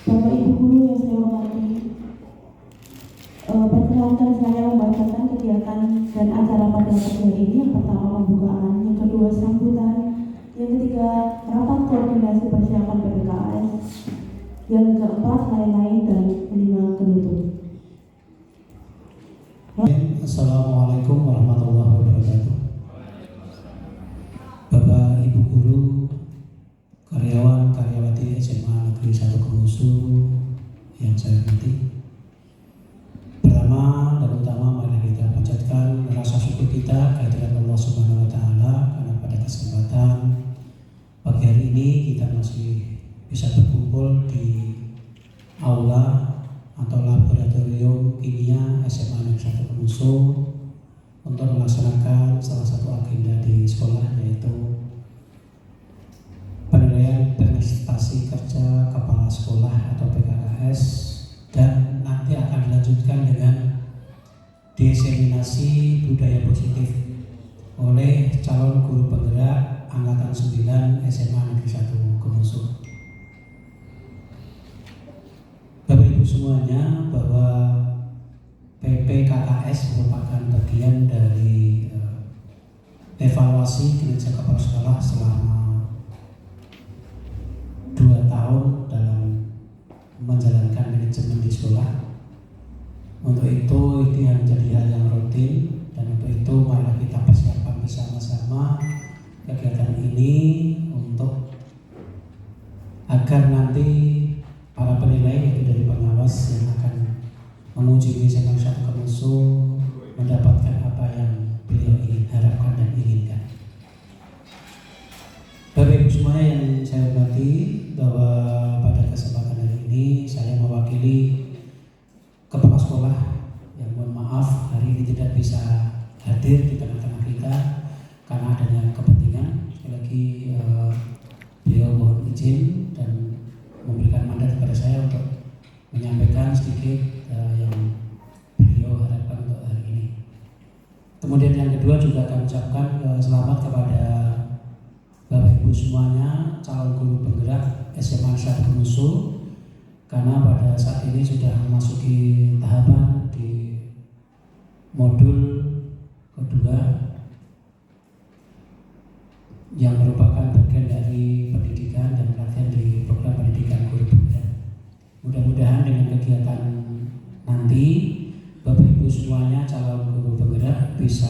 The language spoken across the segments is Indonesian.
Bapak Ibu Guru yang saya hormati, perkenalkan saya membacakan kegiatan dan acara pada pagi hari ini. Yang pertama pembukaan, yang kedua sambutan, yang ketiga rapat koordinasi persiapan PPKS, yang keempat lain-lain, dan kelima penutup. Assalamualaikum warahmatullahi wabarakatuh. Bapak Ibu Guru, karyawan karyawati SMA Negeri 1 Kemusu yang saya hormati. Pertama dan utama, mari kita panjatkan rasa syukur kita kehadirat Allah Subhanahu wa Ta'ala karena pada kesempatan pagi hari ini kita masih bisa berkumpul di aula atau laboratorium kimia SMA Negeri 1 Kemusu untuk melaksanakan salah satu agenda di sekolah, yaitu penilaian prestasi kerja kepala sekolah atau PKKS, dan nanti akan dilanjutkan dengan diseminasi budaya positif oleh calon guru penggerak angkatan 9 SMA Negeri 1 Kemusu. Bapak Ibu semuanya, bahwa PPKKS merupakan bagian dari evaluasi kinerja kepala sekolah selama 2 tahun dalam menjalankan manajemen di sekolah. Untuk itu yang menjadi hal yang rutin, dan untuk itu mari kita persiapkan bersama-sama kegiatan ini untuk agar nanti para penilai, yaitu dari pengawas yang akan mengunjungi SMA 1 Kemusu, mendapatkan apa yang beliau ingin harapkan dan inginkan. Bapak Ibu semuanya yang saya hormati, bahwa pada kesempatan hari ini saya mewakili kepala sekolah yang mohon maaf hari ini tidak bisa hadir di tengah-tengah kita karena adanya kepentingan. Sekali lagi beliau mohon izin dan memberikan mandat kepada saya untuk menyampaikan sedikit yang beliau harapkan untuk hari ini. Kemudian yang kedua juga akan ucapkan selamat kepada Bapak Ibu semuanya, calon guru penggerak SMA 1 Kemusu, karena pada saat ini sudah memasuki tahapan di modul kedua yang merupakan bagian dari pendidikan dan pelatihan di program pendidikan guru penggerak. Mudah-mudahan dengan kegiatan nanti Bapak Ibu semuanya calon guru penggerak bisa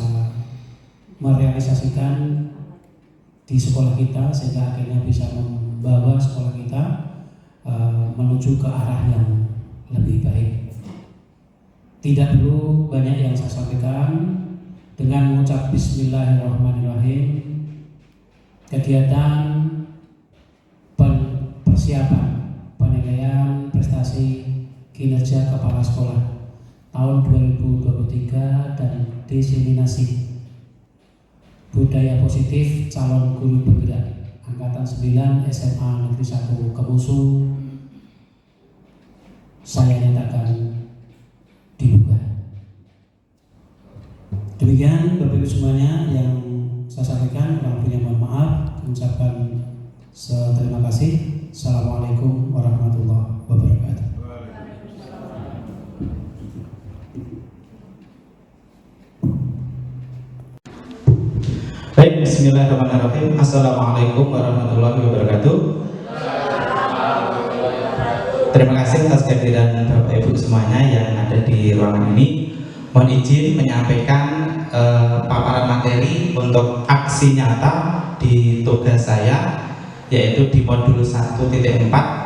merealisasikan di sekolah kita, sehingga akhirnya bisa membawa sekolah kita menuju ke arah yang lebih baik. Tidak perlu banyak yang saya sampaikan. Dengan mengucap Bismillahirrahmanirrahim, kegiatan persiapan penilaian prestasi kinerja kepala sekolah tahun 2023 dan diseminasi budaya positif calon guru penggerak angkatan 9 SMA Negeri 1 Kemusu saya nyatakan dibuka. Demikian Bapak Ibu semuanya yang saya sampaikan. Kurang lebihnya mohon maaf. Mengucapkan terima kasih. Assalamualaikum warahmatullahi wabarakatuh. Baik, bismillahirrahmanirrahim. Assalamualaikum warahmatullahi wabarakatuh. Terima kasih atas kehadiran Bapak Ibu semuanya yang ada di ruangan ini. Mohon izin menyampaikan paparan materi untuk aksi nyata di tugas saya, yaitu di modul 1.4,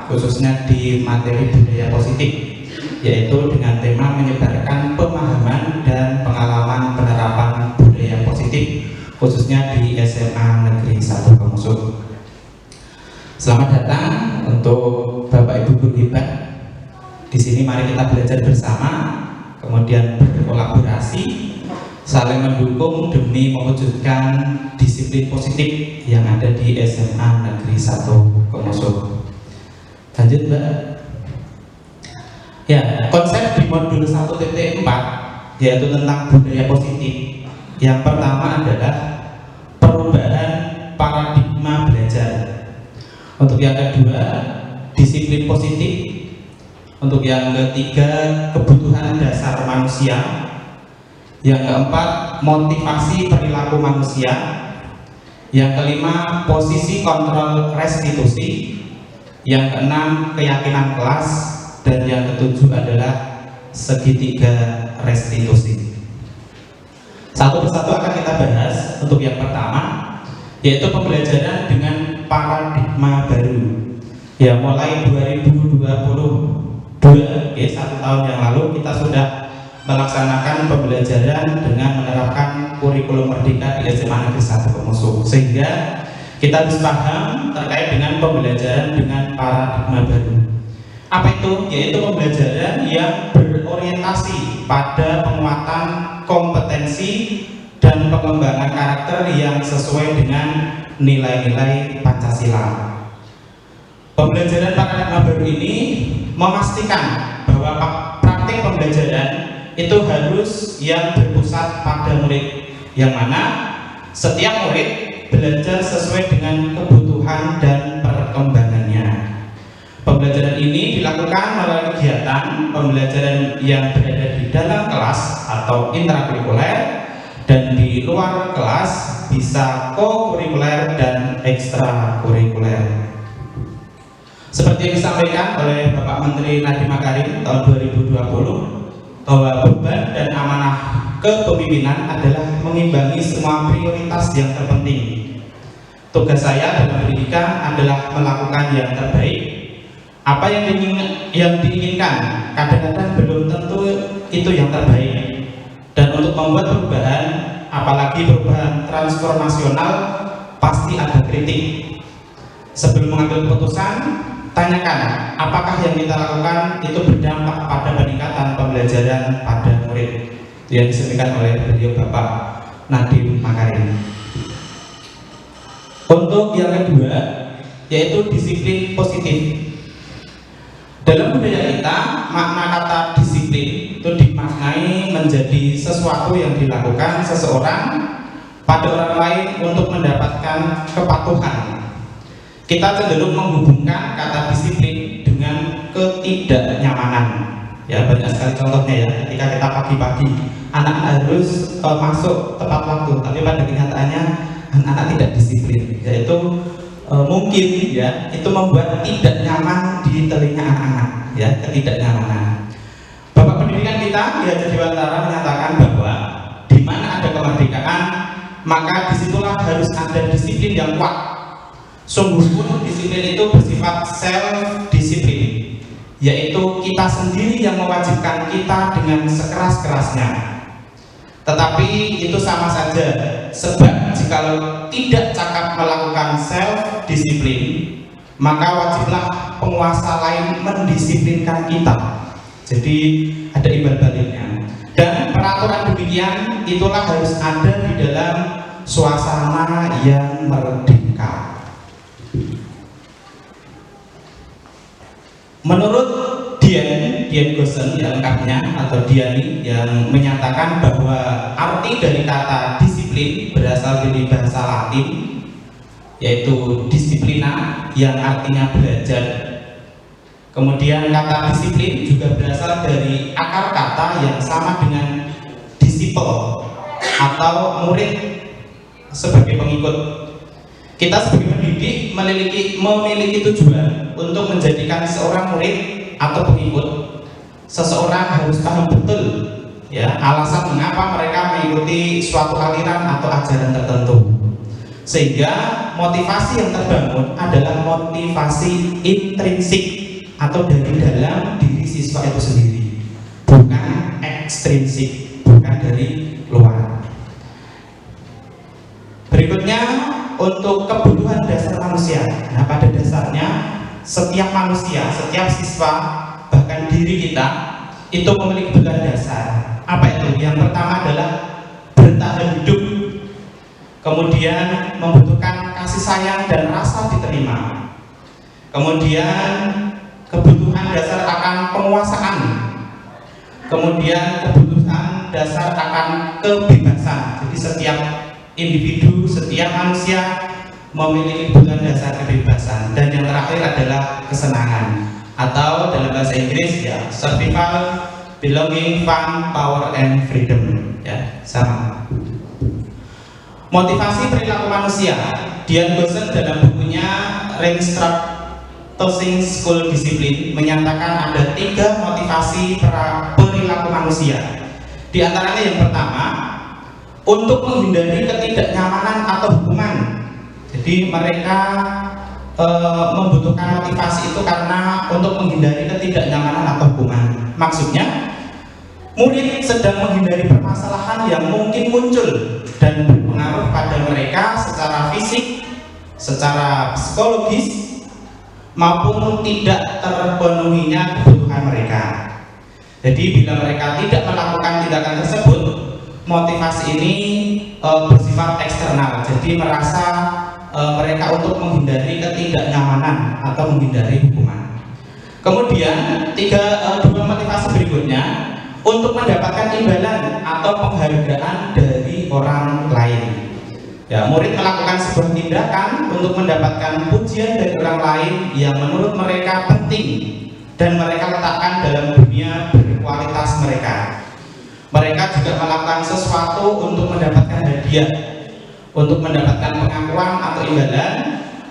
khususnya di materi budaya positif, yaitu dengan tema menyebarkan pemahaman dan pengalaman penerapan budaya positif, khususnya di SMA Negeri 1 Kemusu. Selamat datang untuk Bapak Ibu guru hebat. Di sini mari kita belajar bersama, kemudian berkolaborasi, saling mendukung demi mewujudkan disiplin positif yang ada di SMA Negeri 1 Kemusu. Lanjut, Mbak. Ya, konsep di modul 1.4 yaitu tentang budaya positif. Yang pertama adalah perubahan paradigma belajar. Untuk yang kedua, disiplin positif Untuk yang ketiga, kebutuhan dasar manusia. Yang keempat, motivasi perilaku manusia. Yang kelima, posisi kontrol restitusi. Yang keenam, keyakinan kelas. Dan yang ketujuh adalah segitiga restitusi. Satu persatu akan kita bahas. Untuk yang pertama, yaitu pembelajaran dengan paradigma baru. Ya, mulai 2022, satu tahun yang lalu kita sudah melaksanakan pembelajaran dengan menerapkan kurikulum merdeka di SMA Negeri 1 Pemusu, sehingga kita harus paham terkait dengan pembelajaran dengan paradigma baru. Apa itu? Yaitu pembelajaran yang berorientasi pada penguatan kompetensi dan pengembangan karakter yang sesuai dengan nilai-nilai Pancasila. Pembelajaran paradigma baru ini memastikan bahwa praktik pembelajaran itu harus yang berpusat pada murid, yang mana setiap murid belajar sesuai dengan kebutuhan dan perkembangannya. Pembelajaran ini dilakukan melalui kegiatan pembelajaran yang berada di dalam kelas atau intrakurikuler, dan di luar kelas bisa co-kurikuler dan ekstrakurikuler. Seperti yang disampaikan oleh Bapak Menteri Nadiem Makarim tahun 2020, bahwa beban dan amanah kepemimpinan adalah mengimbangi semua prioritas yang terpenting. Tugas saya dalam pendidikan adalah melakukan yang terbaik. Apa yang diinginkan kadang-kadang belum tentu itu yang terbaik. Dan untuk membuat perubahan, apalagi perubahan transformasional, pasti ada kritik. Sebelum mengambil keputusan, tanyakan apakah yang kita lakukan itu berdampak pada peningkatan pembelajaran pada murid. Itu yang disampaikan oleh beliau Bapak Nadiem Makarim. Untuk yang kedua, yaitu disiplin positif. Dalam budaya kita, makna kata disiplin itu dimaknai menjadi sesuatu yang dilakukan seseorang pada orang lain untuk mendapatkan kepatuhan. Kita cenderung menghubungkan kata disiplin dengan ketidaknyamanan. Ya, banyak sekali contohnya ya. Ketika kita pagi-pagi, anak harus masuk tepat waktu, tapi pada kenyataannya anak-anak tidak disiplin. Yaitu mungkin ya itu membuat tidak nyaman di telinga anak-anak, ya, ketidaknyamanan. Bapak pendidikan kita ya Dewantara menyatakan bahwa di mana ada kemerdekaan, maka disitulah harus ada disiplin yang kuat. Sungguh pun disiplin itu bersifat self disiplin, yaitu kita sendiri yang mewajibkan kita dengan sekeras-kerasnya. Tetapi itu sama saja, sebab jikalau tidak cakap melakukan self disiplin, maka wajiblah penguasa lain mendisiplinkan kita. Jadi ada imbal baliknya. Dan peraturan demikian itulah harus ada di dalam suasana yang merdeka. Menurut Dian Gosen yang lengkapnya atau Diani yang menyatakan bahwa arti dari kata disiplin berasal dari bahasa Latin, yaitu disiplina yang artinya belajar. Kemudian kata disiplin juga berasal dari akar kata yang sama dengan disciple atau murid sebagai pengikut. Kita sebagai pendidik memiliki tujuan untuk menjadikan seorang murid atau pengikut. Seseorang harus paham betul ya alasan mengapa mereka mengikuti suatu aliran atau ajaran tertentu, sehingga motivasi yang terbangun adalah motivasi intrinsik atau dari dalam diri siswa itu sendiri, bukan ekstrinsik, bukan dari luar. Berikutnya untuk kebutuhan dasar manusia. Nah, pada dasarnya setiap manusia, setiap siswa, bahkan diri kita itu memiliki kebutuhan dasar. Apa itu? Yang pertama adalah bertahan hidup, kemudian membutuhkan kasih sayang dan rasa diterima, kemudian kebutuhan dasar akan penguasaan, kemudian kebutuhan dasar akan kebebasan. Jadi setiap individu, setiap manusia memiliki kebutuhan dasar kebebasan, dan yang terakhir adalah kesenangan atau dalam bahasa Inggris ya survival, belonging, fun, power, and freedom. Ya, sama. Motivasi perilaku manusia. Dian Goosen dalam bukunya Reconstructing School Discipline menyatakan ada 3 motivasi perilaku manusia. Di antaranya yang pertama, untuk menghindari ketidaknyamanan atau hukuman. Jadi mereka membutuhkan motivasi itu karena untuk menghindari ketidaknyamanan atau hukuman. Maksudnya, murid sedang menghindari permasalahan yang mungkin muncul dan berpengaruh pada mereka secara fisik, secara psikologis, maupun tidak terpenuhinya kebutuhan mereka. Jadi bila mereka tidak melakukan tindakan tersebut, motivasi ini bersifat eksternal. Jadi merasa mereka untuk menghindari ketidaknyamanan atau menghindari hukuman. Kemudian 2 motivasi berikutnya untuk mendapatkan imbalan atau penghargaan dari orang lain. Ya, murid melakukan sebuah tindakan untuk mendapatkan pujian dari orang lain yang menurut mereka penting dan mereka letakkan dalam dunia berkualitas mereka. Mereka juga melakukan sesuatu untuk mendapatkan hadiah, untuk mendapatkan pengakuan atau imbalan.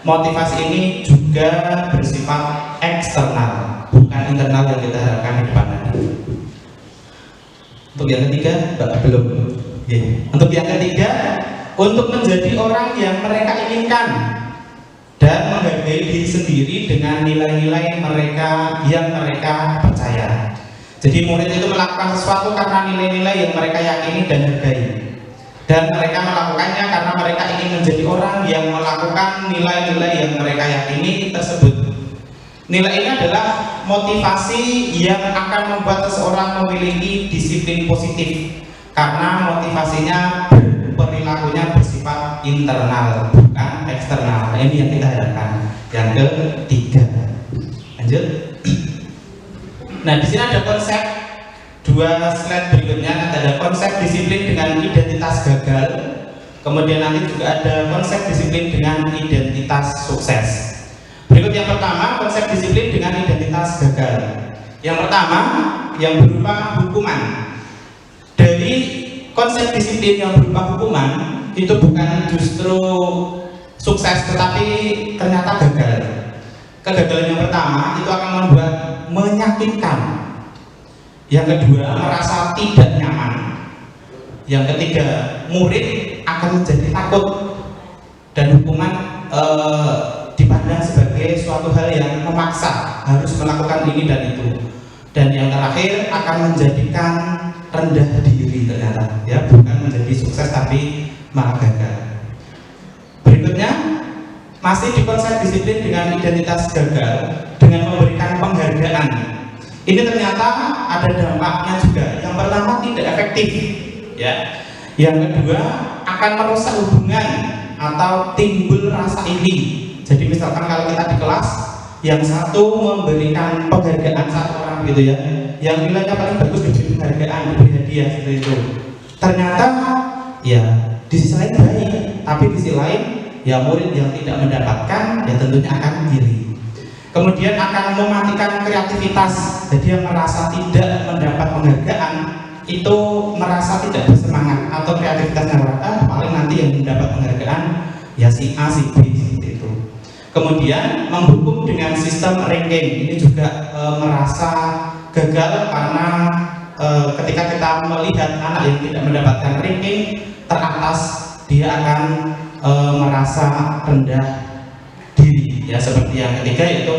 Motivasi ini juga bersifat eksternal, bukan internal yang kita harapkan di depan nanti. Untuk yang ketiga, belum. Untuk yang ketiga, untuk menjadi orang yang mereka inginkan dan menghargai diri sendiri dengan nilai-nilai mereka yang mereka percaya. Jadi murid itu melakukan sesuatu karena nilai-nilai yang mereka yakini dan hargai. Dan mereka melakukannya karena mereka ingin menjadi orang yang melakukan nilai-nilai yang mereka yakini tersebut. Nilai ini adalah motivasi yang akan membuat seseorang memiliki disiplin positif, karena motivasinya perilakunya bersifat internal, bukan eksternal. Nah, ini yang kita harapkan. Yang ketiga, lanjut. Nah, di sini ada konsep. 2 slide berikutnya ada konsep disiplin dengan identitas gagal. Kemudian nanti juga ada konsep disiplin dengan identitas sukses. Berikut yang pertama, konsep disiplin dengan identitas gagal. Yang pertama, yang berupa hukuman. Dari konsep disiplin yang berupa hukuman itu bukan justru sukses, tetapi ternyata gagal. Kegagalan yang pertama itu akan membuat menyakitkan. Yang kedua, merasa tidak nyaman. Yang ketiga, murid akan menjadi takut dan hukuman dipandang sebagai suatu hal yang memaksa harus melakukan ini dan itu. Dan yang terakhir akan menjadikan rendah diri ternyata, ya, bukan menjadi sukses tapi malah gagal. Berikutnya masih di konsep disiplin dengan identitas gagal dengan memberikan penghargaan. Ini ternyata ada dampaknya juga. Yang pertama, tidak efektif, ya. Yang kedua, akan merusak hubungan atau timbul rasa iri. Jadi misalkan kalau kita di kelas, yang satu memberikan penghargaan satu orang gitu ya, yang nilainya paling bagus diberi penghargaan, diberi hadiah seperti itu. Ternyata ya di sisi lain baik, tapi di sisi lain ya murid yang tidak mendapatkan ya tentunya akan iri. Kemudian akan mematikan kreativitas. Jadi yang merasa tidak mendapat penghargaan itu merasa tidak bersemangat atau kreativitasnya merata, paling nanti yang mendapat penghargaan ya si A, si B seperti itu. Kemudian menghukum dengan sistem ranking. Ini juga merasa gagal karena ketika kita melihat anak yang tidak mendapatkan ranking teratas, dia akan merasa rendah diri, ya, seperti yang ketiga yaitu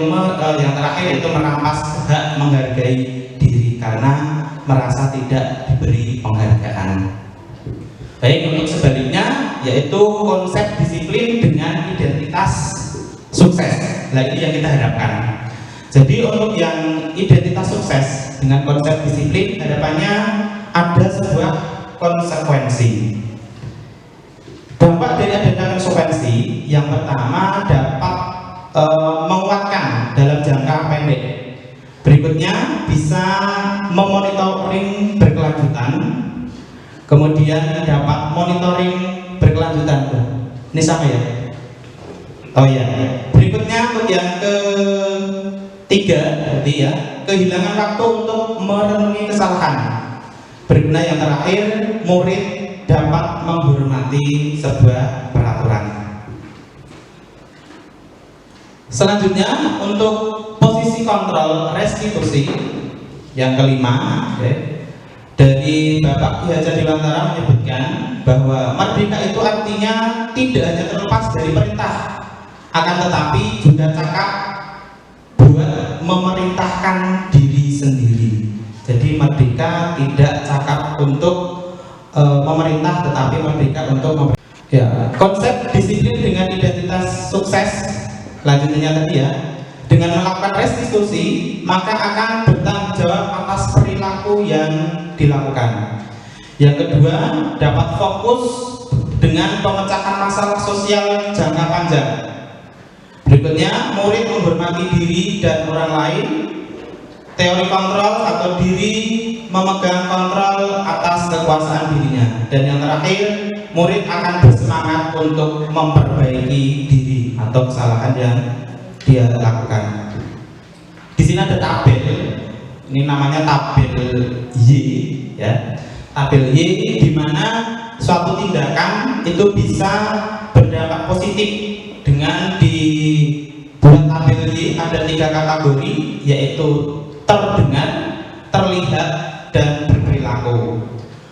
yang terakhir yaitu merampas hak menghargai diri karena merasa tidak diberi penghargaan. Baik, untuk sebaliknya yaitu konsep disiplin dengan identitas sukses. Nah, ini yang kita harapkan. Jadi untuk yang identitas sukses dengan konsep disiplin, harapannya ada sebuah konsekuensi. Dampak dari adanya konsekuensi yang pertama dapat menguatkan dalam jangka pendek. Berikutnya bisa memonitoring berkelanjutan. Kemudian dapat monitoring berkelanjutan. Ini sama ya? Oh iya. Berikutnya untuk yang 3 berarti ya, kehilangan waktu untuk merenungi kesalahan. Berikutnya yang terakhir, murid dapat menghormati sebuah peraturan. Selanjutnya untuk posisi kontrol restitusi yang kelima, dari Bapak Ki Hajar Dewantara menyebutkan bahwa merdeka itu artinya tidak hanya terlepas dari perintah, akan tetapi juga cakap buat memerintahkan diri sendiri. Jadi merdeka tidak cakap untuk memerintah, tetapi merdeka untuk konsep disiplin dengan identitas sukses. Lanjutnya tadi ya, dengan melakukan restitusi maka akan bertanggung jawab atas perilaku yang dilakukan. Yang kedua, dapat fokus dengan pemecahan masalah sosial jangka panjang. Berikutnya, murid menghormati diri dan orang lain. Teori kontrol atau diri memegang kontrol atas kekuasaan dirinya. Dan yang terakhir, murid akan bersemangat untuk memperbaiki diri atau kesalahan yang dia lakukan. Di sini ada tabel, ini namanya tabel Y, ya. Tabel Y di mana suatu tindakan itu bisa berdampak positif dengan di buat tabel Y ada 3 kategori, yaitu terdengar, terlihat, dan berperilaku.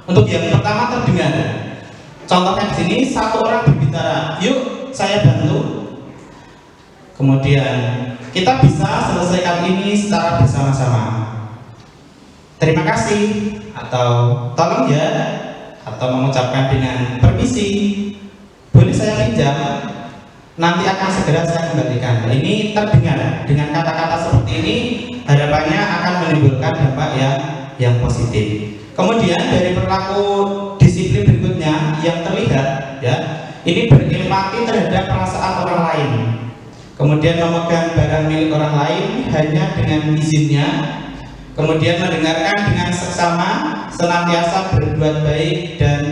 Untuk yang pertama terdengar, contohnya di sini satu orang berbicara, yuk saya bantu. Kemudian kita bisa selesaikan ini secara bersama-sama. Terima kasih, atau tolong ya, atau mengucapkan dengan permisi, boleh saya pinjam, nanti akan segera saya kembalikan. Nah, ini terdengar. Dengan kata-kata seperti ini harapannya akan menimbulkan dampak yang positif. Kemudian dari perilaku disiplin berikutnya yang terlihat, ya, ini berempati terhadap perasaan orang lain. Kemudian memegang barang milik orang lain hanya dengan izinnya. Kemudian mendengarkan dengan seksama, senantiasa berbuat baik dan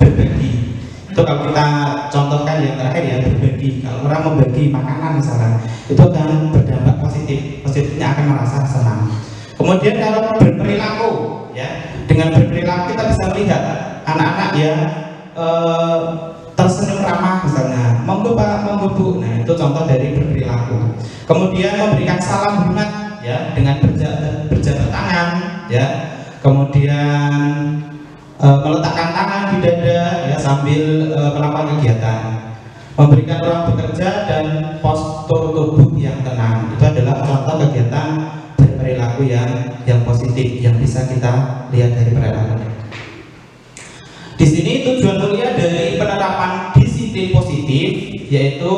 berbagi. Itu kalau kita contohkan yang terakhir ya, berbagi. Kalau orang membagi makanan misalnya, itu akan berdampak positif. Positifnya akan merasa senang. Kemudian kalau berperilaku, ya, dengan berperilaku kita bisa melihat anak-anak yang tersenyum ramah misalnya, monggo Pak, monggo Bu. Nah, itu contoh dari berperilaku. Kemudian memberikan salam hormat, ya, dengan berjabat tangan, ya. Kemudian meletakkan tangan di dada, ya, sambil melakukan kegiatan. Memberikan ruang bekerja dan postur tubuh yang tenang. Itu adalah contoh kegiatan berperilaku yang positif yang bisa kita lihat dari perilaku. Di sini tujuan mulia dari penerapan disiplin positif yaitu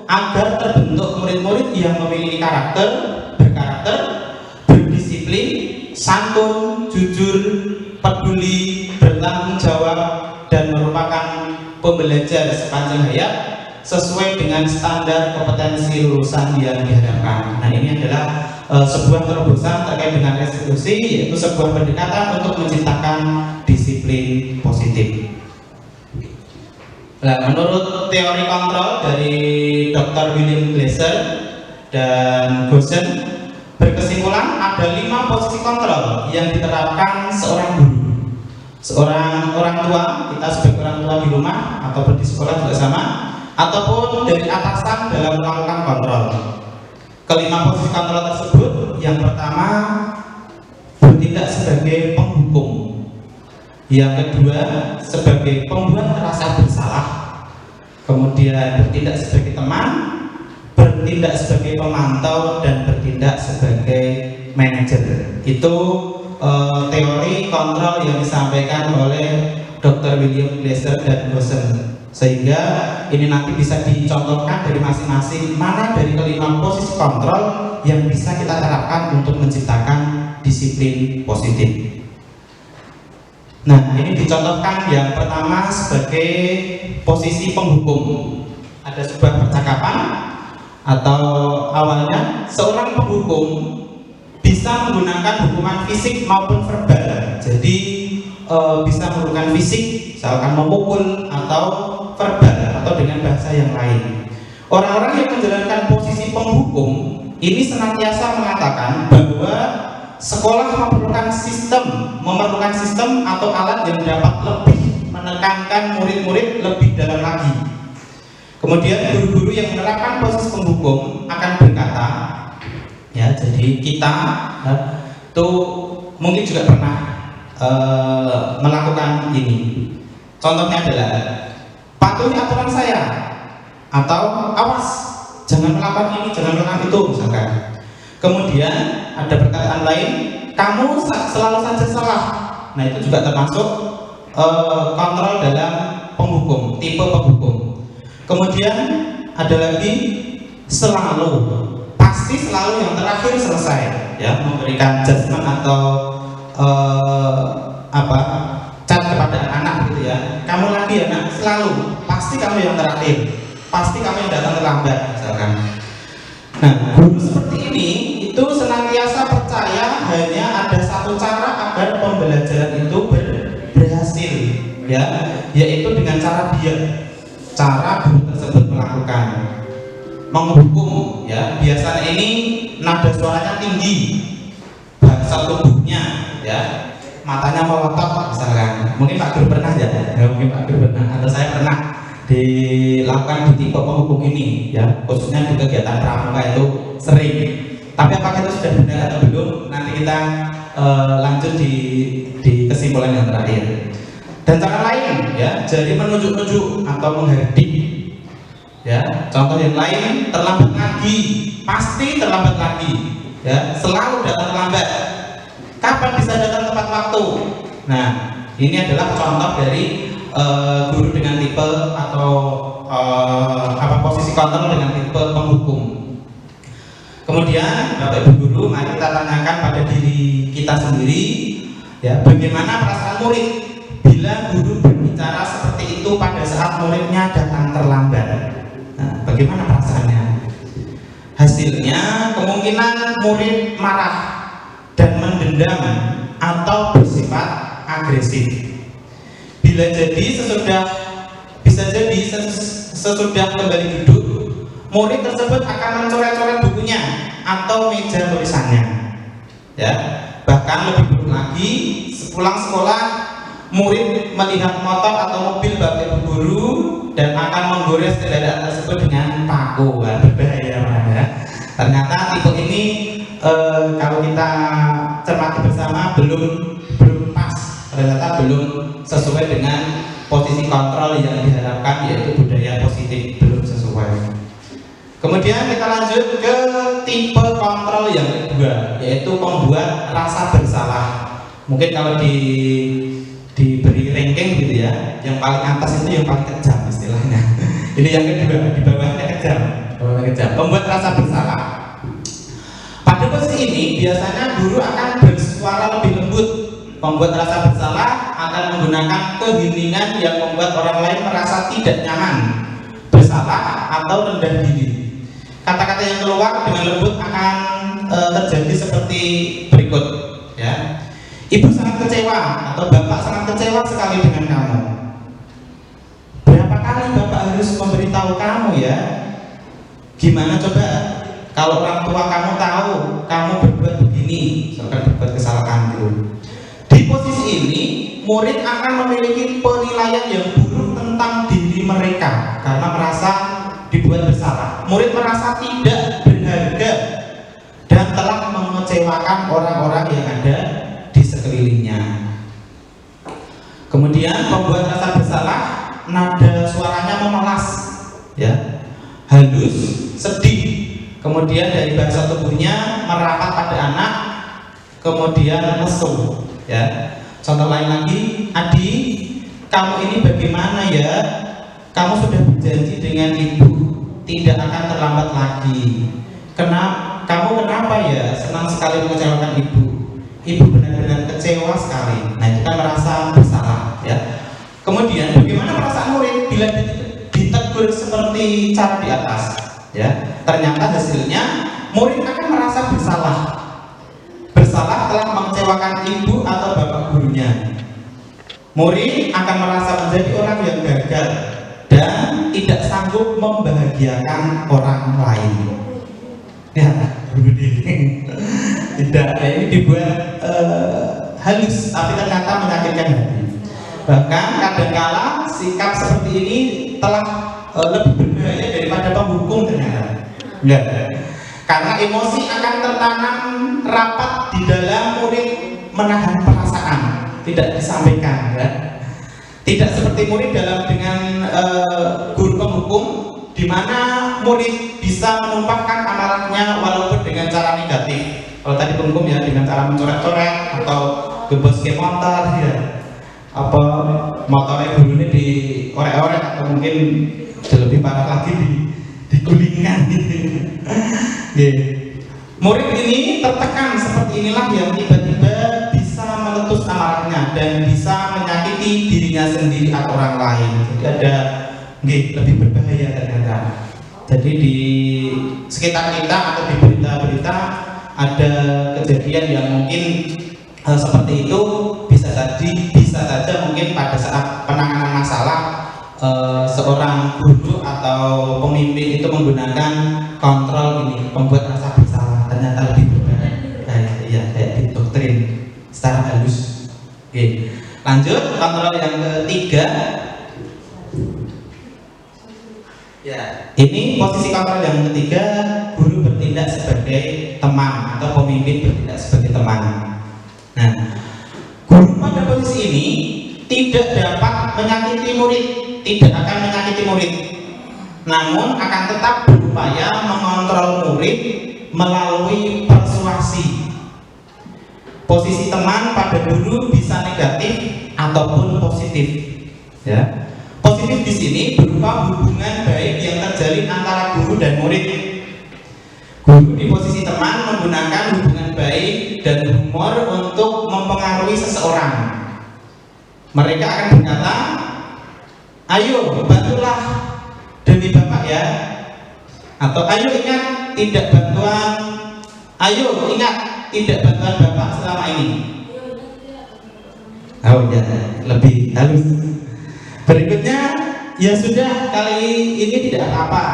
agar terbentuk murid-murid yang memiliki berkarakter, berdisiplin, santun, jujur, peduli, bertanggung jawab, dan merupakan pembelajar sepanjang hayat sesuai dengan standar kompetensi lulusan yang diharapkan. Nah, ini adalah sebuah terobosan terkait dengan restitusi, yaitu sebuah pendekatan untuk menciptakan disiplin positif. Nah, menurut teori kontrol dari Dr. William Glasser dan Gosen, berkesimpulan ada 5 posisi kontrol yang diterapkan seorang guru. Seorang orang tua, kita sebagai orang tua di rumah ataupun di sekolah juga sama, ataupun dari atasan dalam melakukan kontrol. Kelima posisi kontrol tersebut, yang pertama bertindak sebagai penghukum, yang kedua sebagai pembuat merasa bersalah, kemudian bertindak sebagai teman, bertindak sebagai pemantau, dan bertindak sebagai manajer. Itu teori kontrol yang disampaikan oleh Dr. William Glasser dan Gosen. Sehingga ini nanti bisa dicontohkan dari masing-masing mana dari kelima posisi kontrol yang bisa kita terapkan untuk menciptakan disiplin positif. Nah, ini dicontohkan yang pertama sebagai posisi penghukum. Ada sebuah percakapan atau awalnya seorang penghukum bisa menggunakan hukuman fisik maupun verbal. Jadi bisa menggunakan fisik, misalkan memukul, atau verbal, atau dengan bahasa yang lain. Orang-orang yang menjalankan posisi penghukum ini senantiasa mengatakan bahwa sekolah memerlukan sistem atau alat yang dapat lebih menekankan murid-murid lebih dalam lagi. Kemudian guru-guru yang menerapkan proses penghukum akan berkata, ya, jadi kita tuh mungkin juga pernah melakukan ini. Contohnya adalah patuhi aturan saya, atau awas jangan melakukan ini, jangan melakukan itu misalkan. Kemudian ada perkataan lain, kamu selalu saja salah. Nah, itu juga termasuk kontrol dalam penghukum, tipe penghukum. Kemudian ada lagi selalu, pasti selalu yang terakhir selesai, ya, memberikan judgement atau cat kepada anak gitu ya. Kamu lagi anak, selalu, pasti kamu yang terakhir, pasti kamu yang datang terlambat misalkan. Nah, guru seperti ini itu senantiasa percaya hanya ada satu cara agar pembelajaran itu berhasil, ya, yaitu dengan cara guru tersebut melakukan menghukum, ya. Biasanya ini nada suaranya tinggi, bahasa tubuhnya, ya, matanya melotot misalkan. Mungkin Pak Guru pernah mungkin Pak Guru pernah, atau saya pernah dilakukan di tipe penghukum ini, ya, khususnya di kegiatan pramuka itu sering. Tapi apakah itu sudah benar atau belum, nanti kita lanjut di kesimpulan yang terakhir. Dan cara lain, ya, jari menunjuk-nunjuk atau menghardik, ya. Contoh yang lain, terlambat lagi, pasti terlambat lagi, ya, selalu datang terlambat. Kapan bisa datang tepat waktu? Nah, ini adalah contoh dari guru dengan tipe atau posisi kontrol dengan tipe penghukum. Kemudian Bapak Ibu guru, mari kita tanyakan pada diri kita sendiri, ya, bagaimana perasaan murid bila guru berbicara seperti itu pada saat muridnya datang terlambat. Nah, bagaimana perasaannya? Hasilnya kemungkinan murid marah dan mendendam atau bersifat agresif. Bisa jadi sesudah kembali duduk, murid tersebut akan mencoret-coret bukunya atau meja tulisannya, ya. Bahkan lebih buruk lagi, sepulang sekolah murid melihat motor atau mobil Bapak Ibu guru dan akan menggores kendaraan tersebut dengan paku. Berbahaya, ya. Ternyata tipe ini kalau kita cermati bersama belum pas, ternyata belum sesuai dengan posisi kontrol yang diharapkan, yaitu budaya positif, belum sesuai. Kemudian kita lanjut ke tipe kontrol yang kedua, yaitu membuat rasa bersalah. Mungkin kalau diberi ranking gitu ya, yang paling atas itu yang paling kejam istilahnya. Ini yang kedua, di bawahnya kejam. Membuat rasa bersalah. Pada posisi ini biasanya guru akan bersuara lebih lembut. Membuat rasa bersalah akan menggunakan keheningan yang membuat orang lain merasa tidak nyaman, bersalah atau rendah diri. Kata-kata yang keluar dengan lembut akan terjadi seperti berikut, ya. Ibu sangat kecewa atau bapak sangat kecewa sekali dengan kamu. Berapa kali bapak harus memberitahu kamu, ya? Gimana coba kalau orang tua kamu tahu kamu berbuat begini, misalkan berbuat kesalahan itu. Di posisi ini, murid akan memiliki penilaian yang buruk tentang diri mereka karena merasa dibuat bersalah. Murid merasa tidak berharga dan telah mengecewakan orang-orang yang ada di sekelilingnya. Kemudian membuat rasa bersalah, nada suaranya memelas, ya, halus, sedih. Kemudian dari bahasa tubuhnya merapat pada anak, kemudian lesu, ya. Contoh lain lagi, Adi, kamu ini bagaimana ya? Kamu sudah berjanji dengan ibu tidak akan terlambat lagi. Kamu kenapa ya senang sekali mengecewakan ibu? Ibu benar-benar kecewa sekali. Nah, itu kan merasa bersalah, ya. Kemudian bagaimana perasaan murid bila ditegur seperti cara di atas, ya? Ternyata hasilnya murid akan merasa bersalah telah mengecewakan ibu atau bapak gurunya. Murid akan merasa menjadi orang yang gagal dan tidak sanggup membahagiakan orang lain, ya. bunuh diri. Tidak, ini dibuat halus, tapi ternyata menyakitkan hati. Bahkan kadangkala sikap seperti ini telah lebih berbahaya daripada penghukum ternyata. Enggak. Karena emosi akan tertanam rapat di dalam murid, menahan perasaan, tidak disampaikan, ya. Tidak seperti murid dengan guru penghukum, di mana murid bisa menumpahkan amarahnya walaupun dengan cara negatif. Kalau tadi penghukum ya dengan cara mencoret-coret atau bebas ke motor, ya, apa motornya gurunya diorek-orek atau mungkin lebih parah lagi digulingkan gitu. Murid ini tertekan seperti inilah yang tiba-tiba bisa meletus amarahnya dan bisa menyakiti dirinya sendiri atau orang lain. Jadi ada lebih berbahaya ternyata. Jadi di sekitar kita atau di berita-berita ada kejadian yang mungkin seperti itu, bisa saja mungkin pada saat penanganan masalah seorang guru atau pemimpin itu menggunakan kontrol ini, membuat rasa bersalah, ternyata lebih berbahaya. Iya, kayak di doktrin secara halus. Oke, lanjut kontrol yang ketiga. Ya, ini posisi kontrol yang ketiga, guru bertindak sebagai teman atau pemimpin bertindak sebagai teman. Nah, guru pada posisi ini tidak dapat menyakiti murid, tidak akan menyakiti murid, namun akan tetap berupaya mengontrol murid melalui persuasi. Posisi teman pada guru bisa negatif ataupun positif, ya. Positif di sini berupa hubungan baik yang terjalin antara guru dan murid. Guru di posisi teman menggunakan hubungan baik dan humor untuk mempengaruhi seseorang. Mereka akan berkata, ayo bantulah demi Bapak ya, atau ayo ingat tidak bantuan, ayo ingat tidak bantuan Bapak selama ini. Oh ya, lebih halus. Berikutnya, ya sudah, kali ini tidak apa-apa.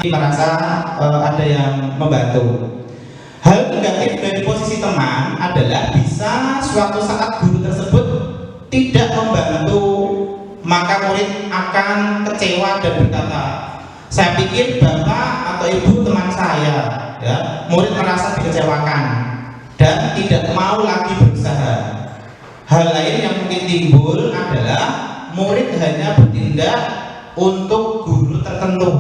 Ini merasa ada yang membantu. Hal negatif dari posisi teman adalah bisa suatu saat guru tersebut tidak membantu, maka murid akan kecewa dan berkata, saya pikir Bapak atau Ibu teman saya, ya. Murid merasa dikecewakan dan tidak mau lagi berusaha. Hal lain yang mungkin timbul adalah murid hanya bertindak untuk guru tertentu,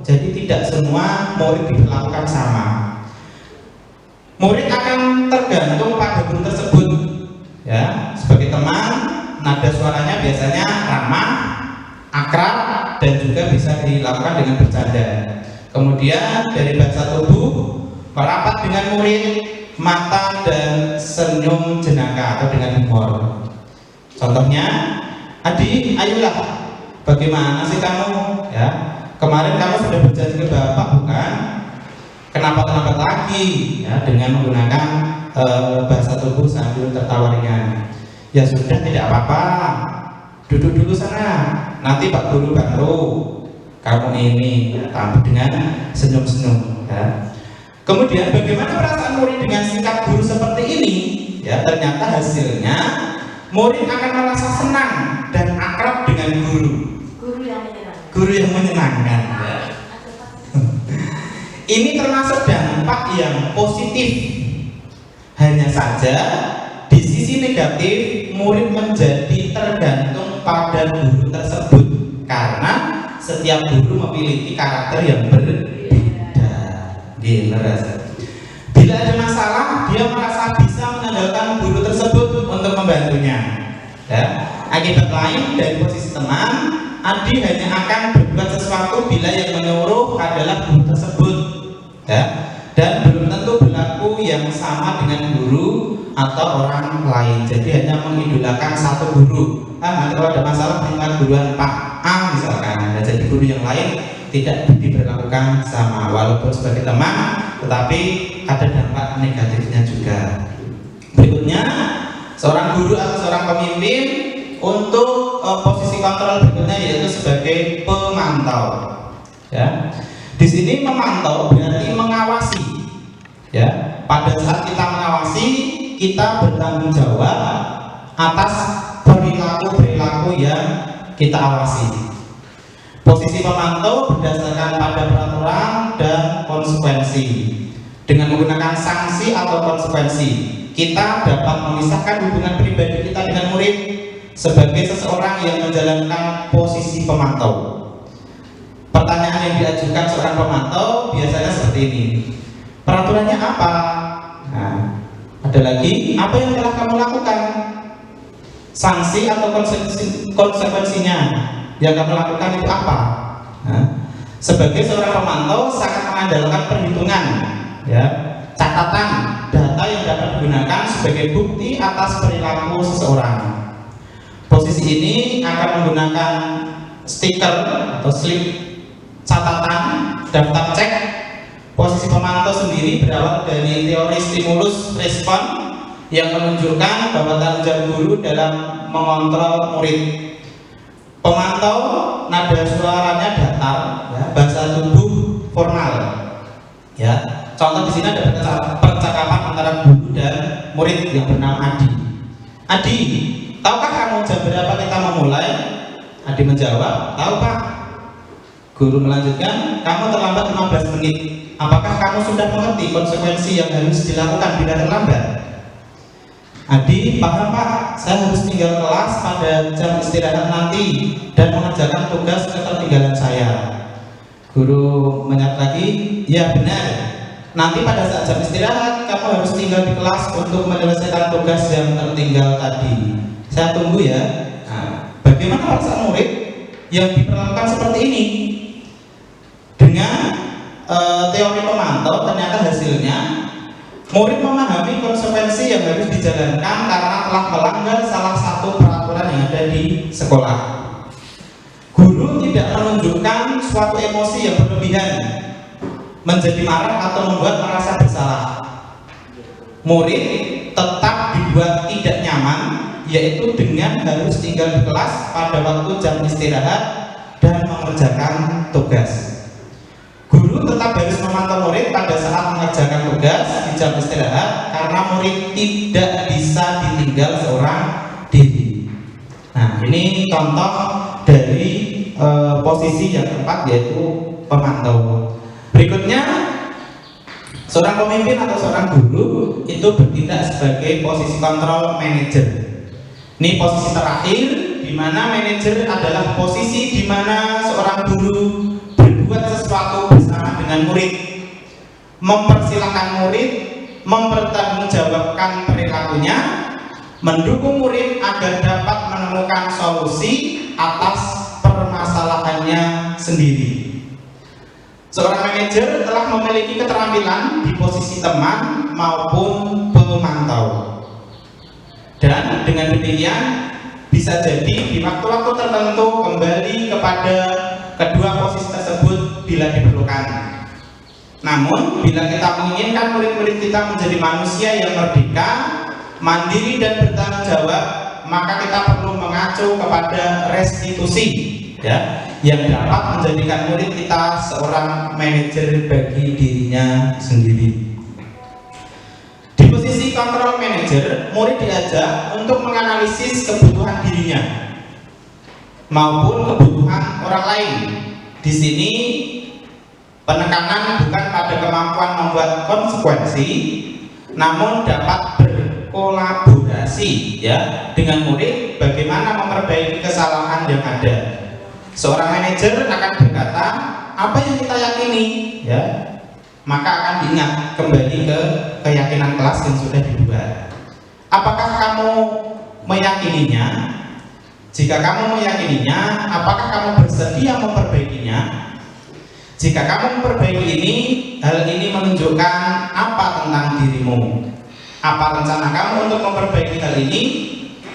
jadi tidak semua murid diperlakukan sama. Murid akan tergantung pada guru tersebut, ya. Sebagai teman, nada suaranya biasanya ramah, akrab, dan juga bisa dilakukan dengan bercanda. Kemudian dari bahasa tubuh, merapat dengan murid, mata dan senyum jenaka atau dengan humor. Contohnya, adik, ayolah, bagaimana sih kamu? Ya, kemarin kamu sudah berjanji ke Bapak bukan? Kenapa terlambat lagi? Ya, dengan menggunakan bahasa tubuh sambil tertawa ringan. Ya sudah, tidak apa-apa. Duduk dulu sana. Nanti Pak Guru bantu kamu ini, ya, tambah dengan senyum-senyum. Ya. Kemudian bagaimana perasaan murid dengan sikap guru seperti ini? Ya, ternyata hasilnya murid akan merasa senang dan akrab dengan guru. Guru yang menyenangkan. Ya. Ini termasuk dampak yang positif. Hanya saja di sisi negatif, murid menjadi tergantung pada guru tersebut karena setiap guru memiliki karakter yang berbeda. Bila ada masalah, dia merasa bisa mengandalkan guru tersebut untuk membantunya. Ya. Akibat lain dari posisi teman, Adi hanya akan berbuat sesuatu bila yang menyuruh adalah guru tersebut, ya. Dan belum tentu berlaku yang sama dengan guru atau orang lain. Jadi hanya mengidolakan satu guru. Nanti kalau ada masalah dengan guruan Pak A misalkan, nah, jadi guru yang lain tidak diberlakukan sama, walaupun sebagai teman, tetapi ada dampak negatifnya juga. Berikutnya, seorang guru atau seorang pemimpin untuk posisi kontrol berikutnya yaitu sebagai pemantau. Ya, di sini memantau berarti mengawasi, ya, Pada saat kita mengawasi, kita bertanggung jawab atas perilaku-perilaku yang kita awasi. Posisi pemantau berdasarkan pada peraturan dan konsekuensi. Dengan menggunakan sanksi atau konsekuensi, kita dapat memisahkan hubungan pribadi kita dengan murid sebagai seseorang yang menjalankan posisi pemantau. Pertanyaan yang diajukan seorang pemantau biasanya seperti ini. Peraturannya apa? Nah, ada lagi, apa yang telah kamu lakukan? Sanksi atau konsekuensinya yang kamu lakukan itu apa? Nah, sebagai seorang pemantau sangat mengandalkan perhitungan, ya, catatan, data yang dapat digunakan sebagai bukti atas perilaku seseorang. Posisi ini akan menggunakan stiker atau slip catatan, daftar cek. Posisi pemantau sendiri berawal dari teori stimulus respon yang menunjukkan bahwa tanggung jawab guru dalam mengontrol murid. Pemantau nada suaranya datar, ya, bahasa tubuh formal. Ya, contoh di sini ada percakapan antara guru dan murid yang bernama Adi. Adi, tahukah kamu jam berapa kita memulai? Adi menjawab, tahu Pak. Guru melanjutkan, kamu terlambat 15 menit. Apakah kamu sudah mengerti konsekuensi yang harus dilakukan bila terlambat? Adi, paham Pak, saya harus tinggal kelas pada jam istirahat nanti dan mengerjakan tugas ketertinggalan saya. Guru menyapa lagi, ya benar. Nanti pada saat jam istirahat, kamu harus tinggal di kelas untuk menyelesaikan tugas yang tertinggal tadi. Saya tunggu ya. Nah, bagaimana perasaan murid yang diperlakukan seperti ini? Dengan teori pemantau, ternyata hasilnya murid memahami konsekuensi yang harus dijalankan karena telah melanggar salah satu peraturan yang ada di sekolah. Guru tidak menunjukkan suatu emosi yang berlebihan, menjadi marah atau membuat merasa bersalah. Murid tetap dibuat tidak nyaman, yaitu dengan harus tinggal di kelas pada waktu jam istirahat dan mengerjakan tugas. Guru tetap harus memantau murid pada saat mengerjakan tugas di jam istirahat karena murid tidak bisa ditinggal seorang diri. Nah, ini contoh dari posisi yang keempat, yaitu pemantau. Berikutnya, seorang pemimpin atau seorang guru itu bertindak sebagai posisi kontrol manajer. Ini posisi terakhir, di mana manajer adalah posisi di mana seorang guru berbuat sesuatu bersama dengan murid, mempersilahkan murid, mempertanggungjawabkan perilakunya, mendukung murid agar dapat menemukan solusi atas permasalahannya sendiri. Seorang manajer telah memiliki keterampilan di posisi teman maupun pemantau. Dan dengan demikian bisa jadi di waktu-waktu tertentu kembali kepada kedua posisi tersebut bila diperlukan. Namun, bila kita menginginkan murid-murid kita menjadi manusia yang merdeka, mandiri dan bertanggung jawab, maka kita perlu mengacu kepada restitusi, ya, yang dapat menjadikan murid kita seorang manajer bagi dirinya sendiri. Di posisi kontrol manajer, murid diajak untuk menganalisis kebutuhan dirinya maupun kebutuhan orang lain. Di sini penekanan bukan pada kemampuan membuat konsekuensi, namun dapat berkolaborasi, ya, dengan murid bagaimana memperbaiki kesalahan yang ada. Seorang manajer akan berkata, apa yang kita yakini, ya, maka akan diingat kembali ke keyakinan kelas yang sudah dibuat. Apakah kamu meyakininya? Jika kamu meyakininya, apakah kamu bersedia memperbaikinya? Jika kamu memperbaiki ini, hal ini menunjukkan apa tentang dirimu? Apa rencana kamu untuk memperbaiki hal ini?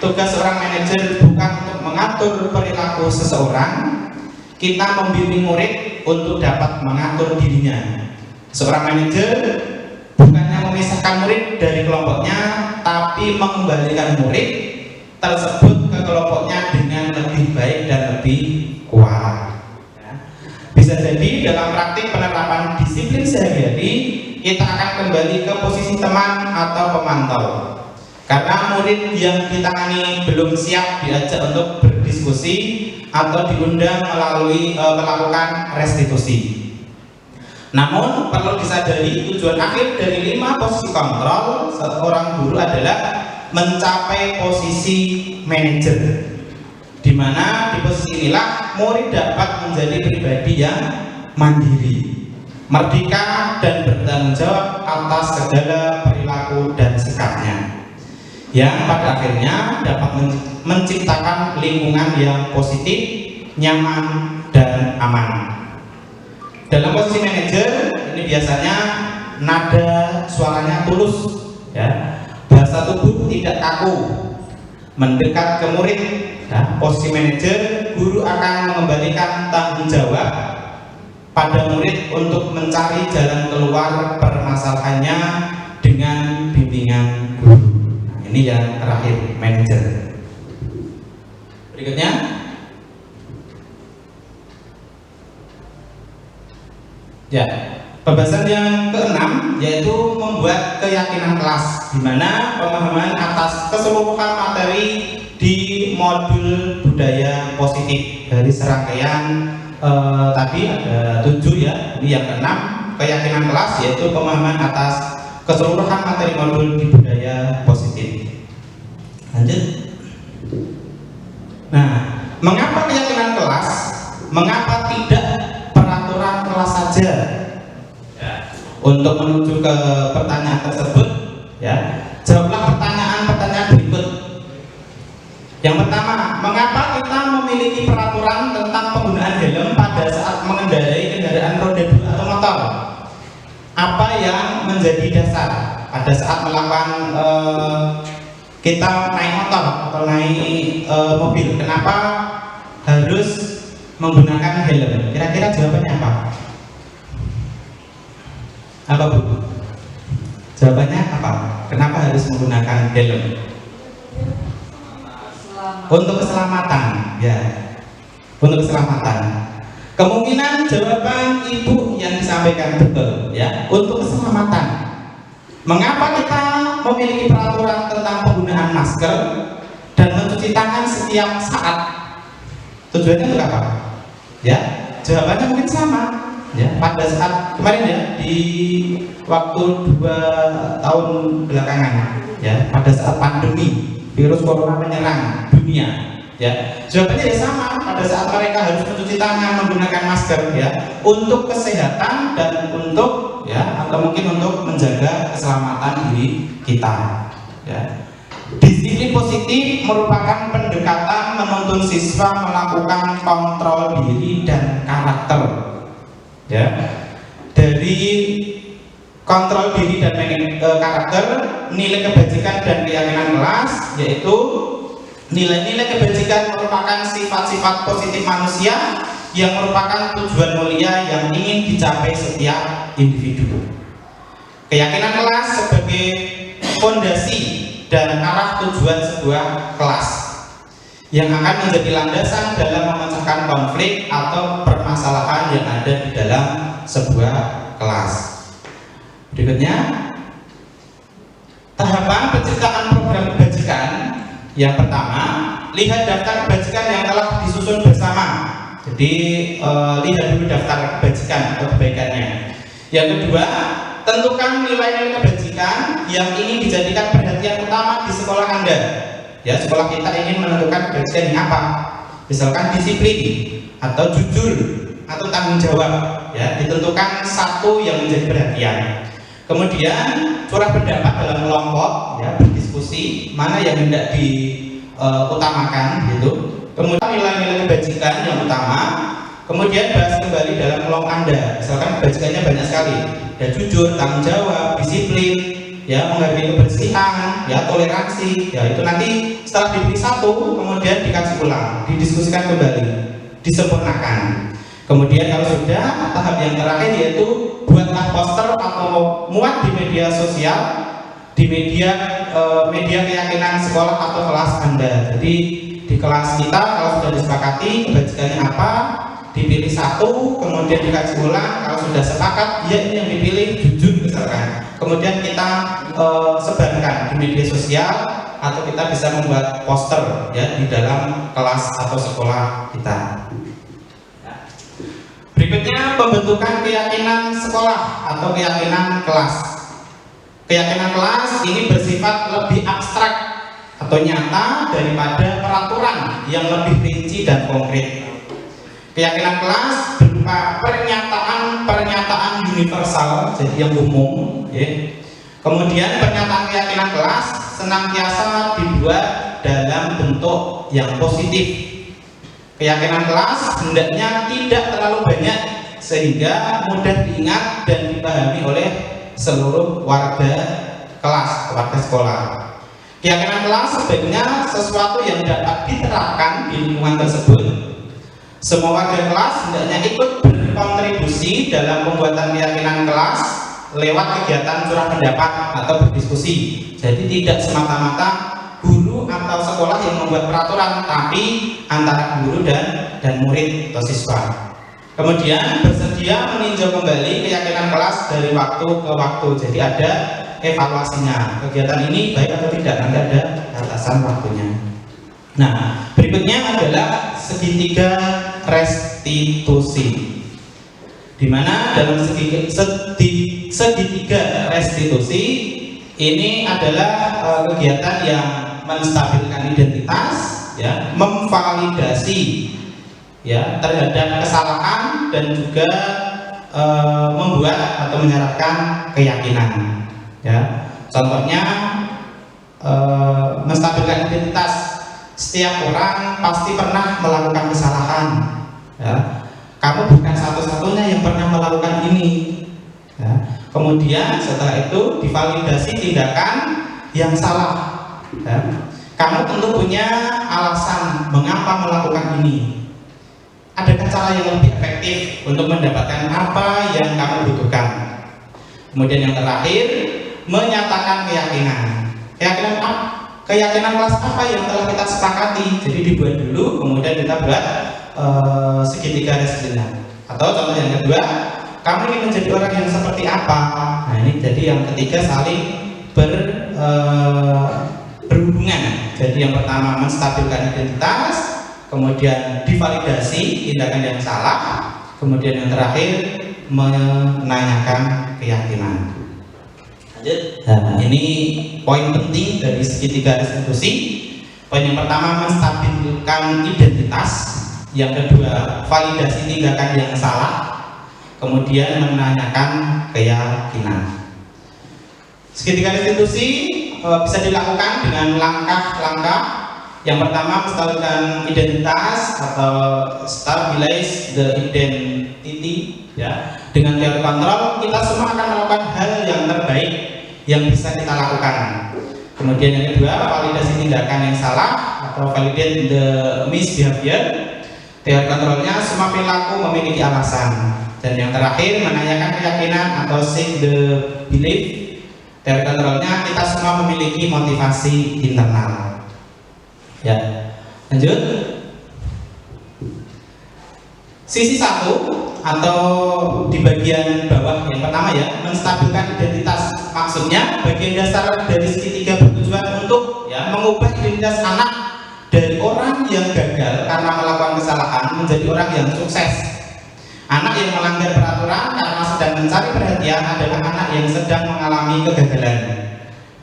Tugas seorang manajer bukan untuk mengatur perilaku seseorang, kita membimbing murid untuk dapat mengatur dirinya. Seorang manajer bukannya memisahkan murid dari kelompoknya, tapi mengembalikan murid tersebut ke kelompoknya dengan lebih baik dan lebih kuat. Bisa jadi dalam praktik penerapan disiplin sehari-hari, kita akan kembali ke posisi teman atau pemantau. Karena murid yang ditangani belum siap diajak untuk berdiskusi atau diundang melalui melakukan restitusi. Namun perlu disadari tujuan akhir dari 5 posisi kontrol seorang guru adalah mencapai posisi manajer, di mana di posisi inilah murid dapat menjadi pribadi yang mandiri, merdeka dan bertanggung jawab atas segala perilaku dan sikapnya, yang pada akhirnya dapat menciptakan lingkungan yang positif, nyaman, dan aman. Dalam posisi manajer ini biasanya nada suaranya tulus, ya, bahasa tubuh tidak kaku, mendekat ke murid. Ya. Posisi manajer, guru akan mengembalikan tanggung jawab pada murid untuk mencari jalan keluar permasalahannya dengan bimbingan guru. Nah, ini yang terakhir, manajer. Berikutnya. Ya, pembahasan yang keenam yaitu membuat keyakinan kelas, di mana pemahaman atas keseluruhan materi di modul budaya positif dari serangkaian tadi ada 7 ya. Ini yang keenam, keyakinan kelas, yaitu pemahaman atas keseluruhan materi modul di budaya positif. Lanjut. Nah, mengapa keyakinan kelas? Mengapa tidak peraturan kelas saja? Ya. Untuk menuju ke pertanyaan tersebut, ya, jawablah pertanyaan-pertanyaan berikut. Yang pertama, mengapa kita memiliki peraturan tentang penggunaan helm pada saat mengendarai kendaraan roda 2 atau motor? Apa yang menjadi dasar pada saat melakukan kita naik motor atau naik mobil? Kenapa harus menggunakan helm? Kira-kira jawabannya apa? Apa Bu? Jawabannya apa? Kenapa harus menggunakan helm? Untuk keselamatan, ya. Untuk keselamatan. Kemungkinan jawaban Ibu yang disampaikan betul, ya. Untuk keselamatan. Mengapa kita memiliki peraturan tentang penggunaan masker dan mencuci tangan setiap saat? Tujuannya untuk apa? Ya, jawabannya mungkin sama. Ya, pada saat kemarin ya, di waktu 2 tahun belakangan, ya, pada saat pandemi virus corona menyerang dunia, ya, jawabannya ya sama. Pada saat mereka harus mencuci tangan, menggunakan masker, ya, untuk kesehatan dan untuk, ya, atau mungkin untuk menjaga keselamatan diri kita, ya. Disiplin positif merupakan pendekatan menuntun siswa melakukan kontrol diri dan karakter, ya. Dari kontrol diri dan karakter, nilai kebajikan dan keyakinan kelas, yaitu nilai-nilai kebajikan merupakan sifat-sifat positif manusia yang merupakan tujuan mulia yang ingin dicapai setiap individu. Keyakinan kelas sebagai fondasi dan arah tujuan sebuah kelas yang akan menjadi landasan dalam memecahkan konflik atau permasalahan yang ada di dalam sebuah kelas. Berikutnya, tahapan penciptaan program kebajikan. Yang pertama, lihat daftar kebajikan yang telah disusun bersama. Jadi lihat dulu daftar kebajikan atau kebaikannya. Yang kedua, tentukan nilai-nilai kebajikan yang ingin dijadikan perhatian utama di sekolah Anda. Ya, sekolah kita ingin menentukan kebajikan yang apa? Misalkan disiplin atau jujur atau tanggung jawab. Ya, ditentukan satu yang menjadi perhatian. Kemudian curah pendapat dalam kelompok, ya, berdiskusi mana yang hendak diutamakan, gitu. Kemudian nilai-nilai kebajikan yang utama. Kemudian bahas kembali dalam kelompok Anda. Misalkan kebajikannya banyak sekali. Ya, jujur, tanggung jawab, disiplin, ya, menghargai kebersihan, ya, toleransi. Ya, itu nanti setelah diberi satu, kemudian dikaji ulang, didiskusikan kembali, disempurnakan. Kemudian kalau sudah, tahap yang terakhir yaitu buatlah poster atau muat di media sosial, di media keyakinan sekolah atau kelas Anda. Jadi di kelas kita kalau sudah disepakati kebajikannya apa, dipilih satu, kemudian dikaji ulang. Kalau sudah sepakat, ya ini yang dipilih, jujur misalkan. kemudian kita sebarkan di media sosial, atau kita bisa membuat poster ya di dalam kelas atau sekolah kita. Berikutnya, pembentukan keyakinan sekolah atau keyakinan kelas. Keyakinan kelas ini bersifat lebih abstrak atau nyata daripada peraturan yang lebih rinci dan konkret. Keyakinan kelas berupa pernyataan universal, jadi yang umum, ya. Kemudian pernyataan keyakinan kelas senantiasa dibuat dalam bentuk yang positif. Keyakinan kelas hendaknya tidak terlalu banyak sehingga mudah diingat dan dipahami oleh seluruh warga kelas, warga sekolah. Keyakinan kelas sebaiknya sesuatu yang dapat diterapkan di lingkungan tersebut. Semua warga kelas hendaknya ikut berkontribusi dalam pembuatan keyakinan kelas lewat kegiatan curah pendapat atau berdiskusi. Jadi tidak semata-mata guru atau sekolah yang membuat peraturan, tapi antara guru dan murid atau siswa. Kemudian bersedia meninjau kembali keyakinan kelas dari waktu ke waktu. Jadi ada evaluasinya. Kegiatan ini baik atau tidak, nanti ada batasan waktunya. Nah, berikutnya adalah segitiga restitusi, di mana dalam segitiga restitusi ini adalah kegiatan yang menstabilkan identitas, ya, memvalidasi ya terhadap kesalahan dan juga membuat atau menyerahkan keyakinan. Ya, contohnya menstabilkan identitas. Setiap orang pasti pernah melakukan kesalahan. Ya. Kamu bukan satu-satunya yang pernah melakukan ini. Ya. Kemudian setelah itu divalidasi tindakan yang salah. Ya. Kamu tentu punya alasan mengapa melakukan ini. Adakah cara yang lebih efektif untuk mendapatkan apa yang kamu butuhkan? Kemudian yang terakhir, menyatakan keyakinan. Keyakinan kelas apa yang telah kita sepakati. Jadi dibuat dulu, kemudian kita buat segitiga restitusinya. Atau contoh yang kedua, kamu ingin menjadi orang yang seperti apa? Nah ini jadi yang ketiga saling berhubungan. Jadi yang pertama menstabilkan identitas, kemudian divalidasi tindakan yang salah, kemudian yang terakhir menanyakan keyakinan. Nah, ini poin penting dari segitiga restitusi. Poin yang pertama menstabilkan identitas, yang kedua validasi tindakan yang salah, kemudian menanyakan keyakinan. Segitiga restitusi bisa dilakukan dengan langkah-langkah. Yang pertama menstabilkan identitas atau stabilize the identity, ya. Dengan teori kontrol kita semua akan melakukan hal yang terbaik yang bisa kita lakukan. Kemudian yang kedua validasi tindakan yang salah atau validate the misbehavior. Teori kontrolnya semua perilaku memiliki alasan. Dan yang terakhir menanyakan keyakinan atau seek the belief. Teori kontrolnya kita semua memiliki motivasi internal. Ya, lanjut. Sisi satu atau di bagian bawah yang pertama ya, menstabilkan identitas. Maksudnya bagian dasar dari segitiga bertujuan untuk ya mengubah identitas anak dari orang yang gagal karena melakukan kesalahan menjadi orang yang sukses. Anak yang melanggar peraturan karena sedang mencari perhatian adalah anak yang sedang mengalami kegagalan.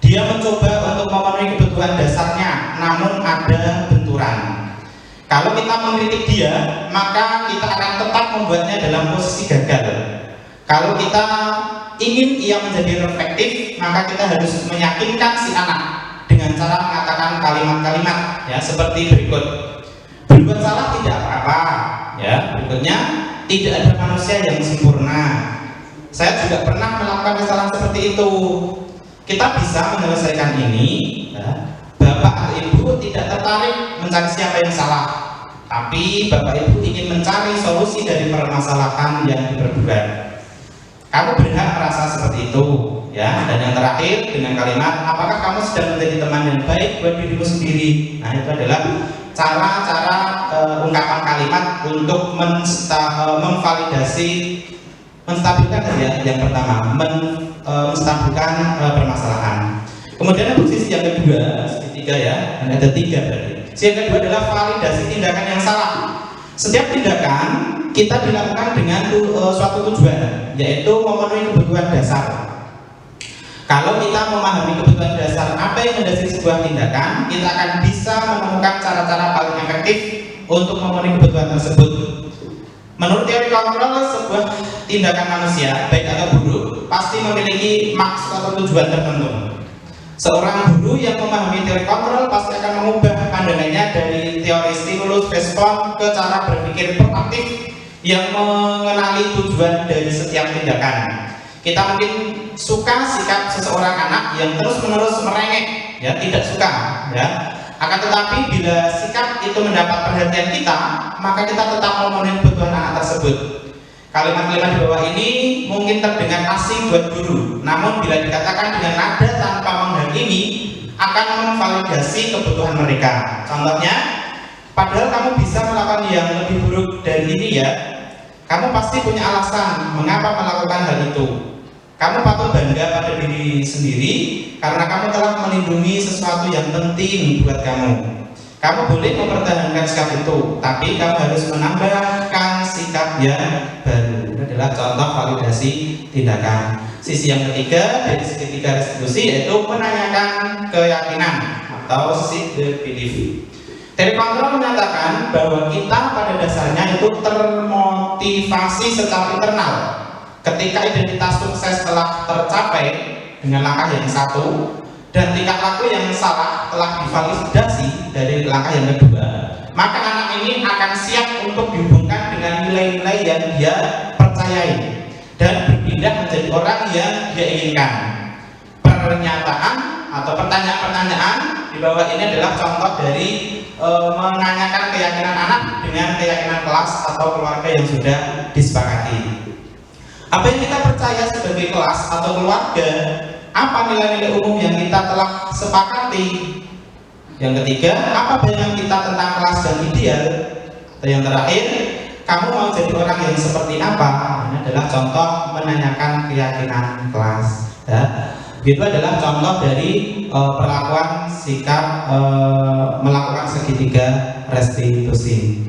Dia mencoba untuk memenuhi kebutuhan dasarnya, namun ada benturan. Kalau kita mengkritik dia, maka kita akan tetap membuatnya dalam posisi gagal. Kalau kita ingin ia menjadi reflektif, maka kita harus meyakinkan si anak dengan cara mengatakan kalimat-kalimat ya seperti berikut. Berbuat salah tidak apa-apa, ya. Berikutnya, tidak ada manusia yang sempurna. Saya juga pernah melakukan kesalahan seperti itu. Kita bisa menyelesaikan ini, ya. Bapak atau ibu tidak tertarik mencari siapa yang salah, tapi bapak ibu ingin mencari solusi dari permasalahan yang diperbuat. Kamu berhak merasa seperti itu, ya. Dan yang terakhir dengan kalimat, apakah kamu sedang menjadi teman yang baik buat dirimu sendiri? Nah itu adalah cara-cara ungkapan kalimat untuk memvalidasi, menstabilkan ya. Yang pertama, menstabilkan permasalahan. Kemudian untuk sisi yang kedua, segitiga ya, ada 3 berarti. Sisi yang kedua adalah validasi tindakan yang salah. Setiap tindakan kita dilakukan dengan suatu tujuan, yaitu memenuhi kebutuhan dasar. Kalau kita memahami kebutuhan dasar apa yang mendasari sebuah tindakan, kita akan bisa menemukan cara-cara paling efektif untuk memenuhi kebutuhan tersebut. Menurut teori kontrol, sebuah tindakan manusia, baik atau buruk, pasti memiliki maksud atau tujuan tertentu. Seorang guru yang memahami teori kontrol pasti akan mengubah pandangannya dari teori stimulus respon ke cara berpikir proaktif yang mengenali tujuan dari setiap tindakan. Kita mungkin suka sikap seseorang anak yang terus-menerus merengek, ya, tidak suka, ya. Akan tetapi bila sikap itu mendapat perhatian kita, maka kita tetap memenuhi kebutuhan anak tersebut. Kalimat-kalimat di bawah ini mungkin terdengar asing buat guru, namun bila dikatakan dengan nada tanpa menghakimi, akan memvalidasi kebutuhan mereka. Contohnya, padahal kamu bisa melakukan yang lebih buruk dari ini ya, kamu pasti punya alasan mengapa melakukan hal itu. Kamu patut bangga pada diri sendiri karena kamu telah melindungi sesuatu yang penting buat kamu. Kamu boleh mempertahankan sikap itu, tapi kamu harus menambahkan sikap yang baru. Ini adalah contoh validasi tindakan. Sisi yang ketiga dari segitiga restitusi yaitu menanyakan keyakinan atau seek the belief. Teori kontrol menyatakan bahwa kita pada dasarnya itu termotivasi secara internal. Ketika identitas sukses telah tercapai dengan langkah yang satu dan tingkah laku yang salah telah divalidasi dari langkah yang kedua, maka anak ini akan siap untuk dihubungkan dengan nilai-nilai yang dia percayai dan berpindah menjadi orang yang dia inginkan. Pernyataan atau pertanyaan-pertanyaan di bawah ini adalah contoh dari menanyakan keyakinan anak dengan keyakinan kelas atau keluarga yang sudah disepakati. Apa yang kita percaya sebagai kelas atau keluarga, apa nilai-nilai umum yang kita telah sepakati. Yang ketiga, apa bayangan kita tentang kelas dan ideal. Dan yang terakhir, kamu mau jadi orang yang seperti apa. Ini adalah contoh menanyakan keyakinan kelas ya. Itu adalah contoh dari perlakuan sikap melakukan segitiga restitusi.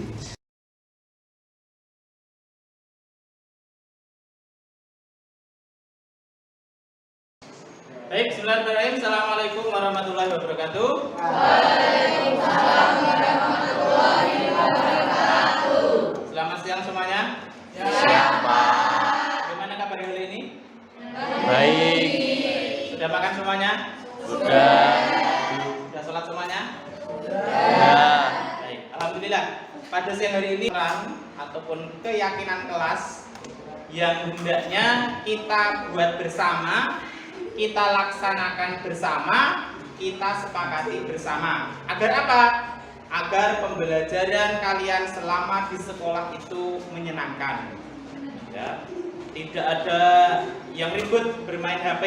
Baik, bismillahirrahmanirrahim. Assalamualaikum warahmatullahi wabarakatuh. Waalaikumsalam warahmatullahi wabarakatuh. Selamat siang semuanya. Siap, Pak. Bagaimana kabar hari ini? Baik. Sudah makan semuanya? Sudah. Sudah sholat semuanya? Sudah. Baik, alhamdulillah. Pada siang hari ini peran ataupun keyakinan kelas yang hendaknya kita buat bersama, kita laksanakan bersama, kita sepakati bersama. Agar apa? Agar pembelajaran kalian selama di sekolah itu menyenangkan. Ya, tidak ada yang ribut bermain HP.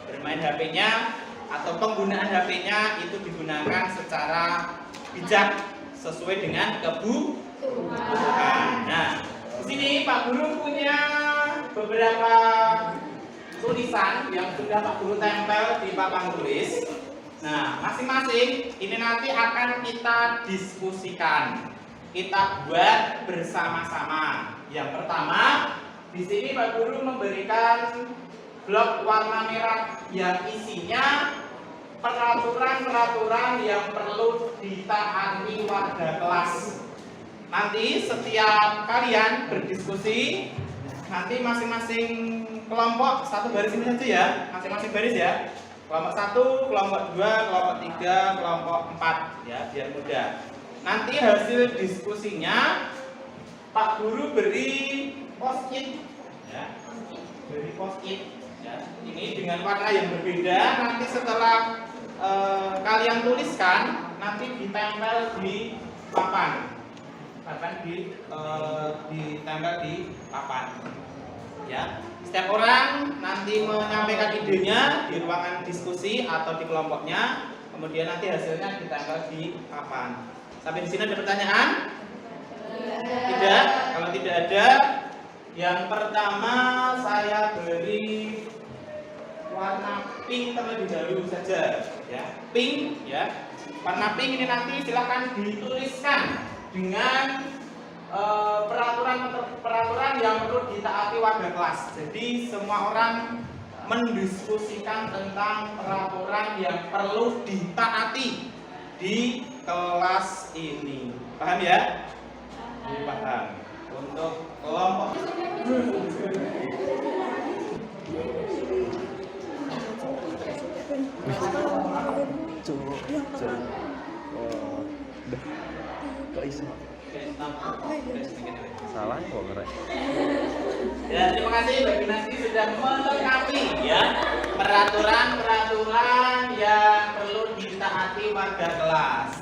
Bermain HP-nya atau penggunaan HP-nya itu digunakan secara bijak sesuai dengan kebutuhan. Nah, di sini Pak Guru punya beberapa tulisan yang sudah Pak Guru tempel di papan tulis. Nah, masing-masing ini nanti akan kita diskusikan, kita buat bersama-sama. Yang pertama, di sini Pak Guru memberikan blok warna merah yang isinya peraturan-peraturan yang perlu ditaati warga kelas. Nanti setiap kalian berdiskusi, nanti masing-masing kelompok satu baris ini saja ya, masing-masing baris ya. Kelompok 1, kelompok 2, kelompok 3, kelompok 4 ya, biar mudah. Nanti hasil diskusinya Pak Guru beri post-it ya. Beri post-it ya. Ini dengan warna yang berbeda, nanti setelah kalian tuliskan nanti ditempel di papan. Ditempel di papan. Ya, setiap orang nanti menyampaikan idenya di ruangan diskusi atau di kelompoknya, kemudian nanti hasilnya ditempel di papan. Sampai di sini ada pertanyaan? Tidak. Kalau tidak ada, yang pertama saya beri warna pink terlebih dahulu saja, ya. Pink, ya. Warna pink ini nanti silakan dituliskan dengan peraturan yang perlu ditaati warga kelas. Jadi semua orang mendiskusikan tentang peraturan yang perlu ditaati di kelas ini. Paham ya? Paham. Untuk kelompok Salah kok ngerek. ya, terima kasih Mbak Ginasti sudah melengkapi ya peraturan-peraturan yang perlu ditaati warga kelas.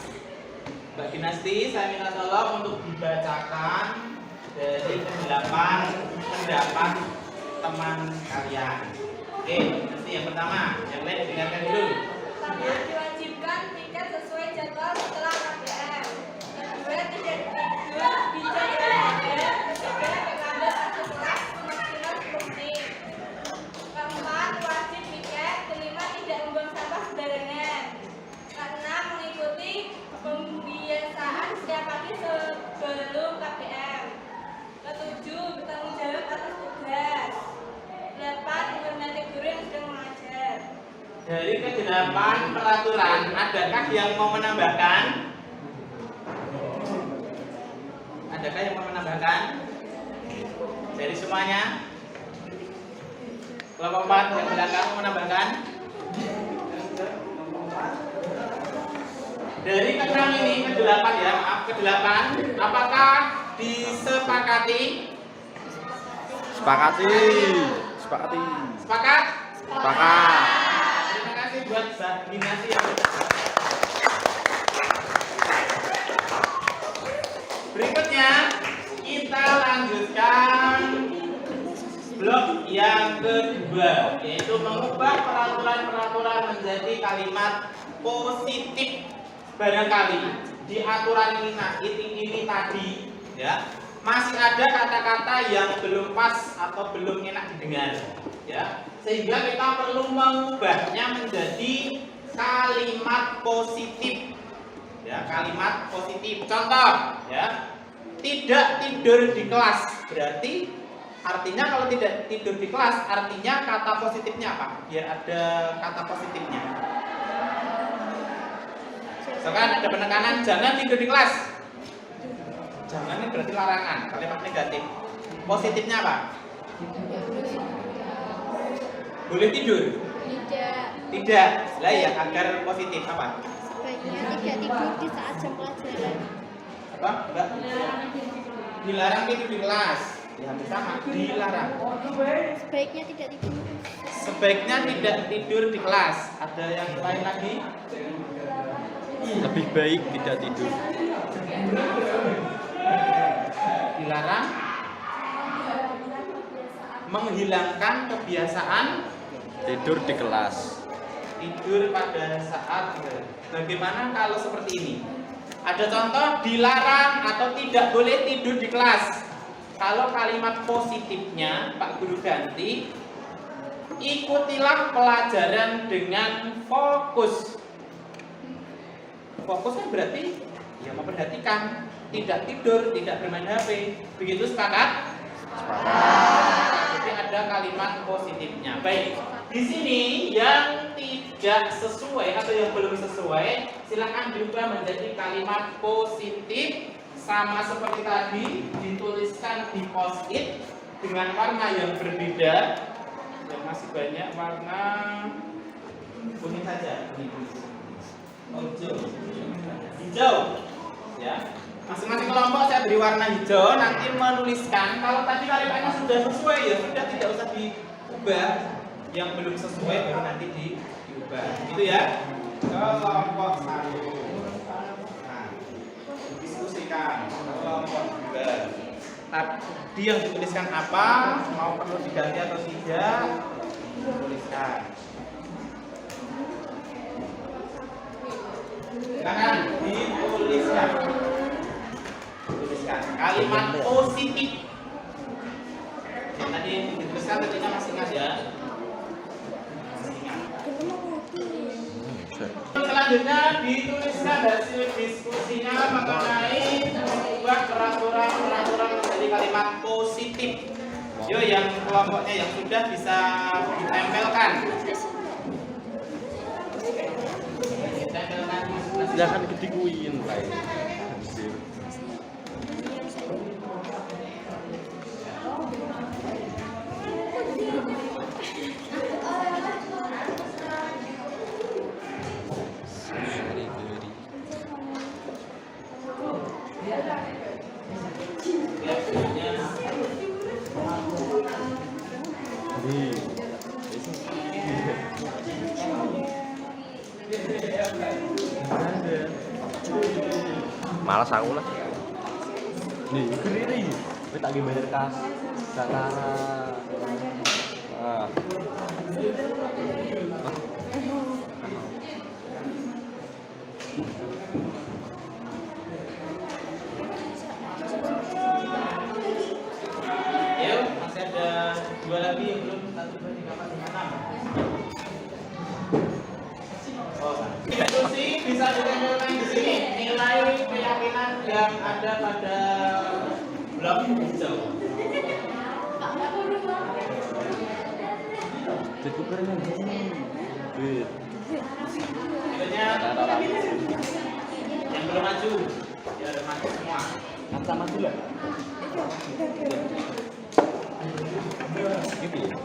Mbak Ginasti, saya minta tolong untuk dibacakan dari 8 pendapat teman kalian. Oke, Ginasti yang pertama, yang lain dengarkan dulu. Pertama, diwajibkan tiket sesuai jadwal setelah KBM. Kedua, tidak tidur bijak dan KBM. Ketiga, mengambil satu kelas maksimal 10 menit. Keempat, wajib piket. Kelima, tidak membuang sampah sembarangan. Keenam, mengikuti pembiasaan setiap pagi sebelum KBM. Ketujuh, bertanggung jawab atas tugas. 8, menghormati guru yang sedang mengajar. Dari ke-8 peraturan, adakah yang mau menambahkan? Adakah yang mau menambahkan? Dari semuanya? Kelompok 4 yang belakang mau menambahkan? Dari ke-6 ini, ke-8 ya, maaf ke-8, apakah disepakati? Sepakati. Sepakati. Sepakat? Sepakat. Terima kasih buat Mbak Ginasti yang berikutnya kita lanjutkan blok yang kedua, yaitu mengubah peraturan-peraturan menjadi kalimat positif. Barangkali di aturan ini tadi ya masih ada kata-kata yang belum pas atau belum enak didengar, ya, sehingga kita perlu mengubahnya menjadi kalimat positif, ya, kalimat positif. Contoh, ya, tidak tidur di kelas, berarti artinya kalau tidak tidur di kelas artinya kata positifnya apa? Biar ada kata positifnya. Sekarang ada penekanan jangan tidur di kelas. Jangan ini berarti larangan, kalimat negatif. Positifnya apa? Boleh tidur? Tidak. Lah ya, agar positif apa? Sebaiknya tidak tidur di saat jam pelajaran. Apa? Enggak. Dilarang tidur di kelas. Ya hampir sama, dilarang. Sebaiknya tidak tidur. Sebaiknya tidak tidur di kelas. Ada yang lain lagi? Lebih baik tidak tidur. Dilarang menghilangkan kebiasaan Tidur di kelas. tidur pada saat. Bagaimana kalau seperti ini? Ada contoh dilarang atau tidak boleh tidur di kelas. Kalau kalimat positifnya Pak Guru ganti, ikutilah pelajaran dengan fokus. Fokus kan berarti ya memperhatikan, tidak tidur, tidak bermain HP. Begitu sepakat? Sepakat. Jadi ada kalimat positifnya. Baik. Di sini yang tidak sesuai atau yang belum sesuai, silakan diubah menjadi kalimat positif sama seperti tadi, dituliskan di post-it dengan warna yang berbeda. Yang masih banyak warna kuning saja, kuning. Hijau, ya. Masing-masing kelompok saya beri warna hijau. Nanti menuliskan. Kalau tadi kalimatnya sudah sesuai ya sudah, tidak usah diubah. Yang belum sesuai baru nanti diubah. Gitu ya. Kelompok 1. Nah, diskusikan kelompok 2. Tadi yang dituliskan apa? Mau perlu diganti atau tidak? Tuliskan. Silakan dituliskan. Tuliskan kalimat positif. Yang tadi dituliskan tentunya masing-masing ya. selanjutnya dituliskan hasil diskusinya mengenai mengubah peraturan menjadi kalimat positif. Yo, yang kelompoknya yang sudah bisa ditempelkan. Jangan kedikuin, Pak. Malas aku lah. Nih, kiri. Kowe tak bayar kas. Sakara. Ah. Ayo, masih ada 2 lagi yang belum 1, 2, 3, 4, 5, 6. Diskusi bisa ditempelkan di sini. Nilai keyakinan yang ada pada blok hijau. Cukup keren. Wih. Nilainya yang belum maju, ya udah maju semua. Kata maju lah. Gitu ya.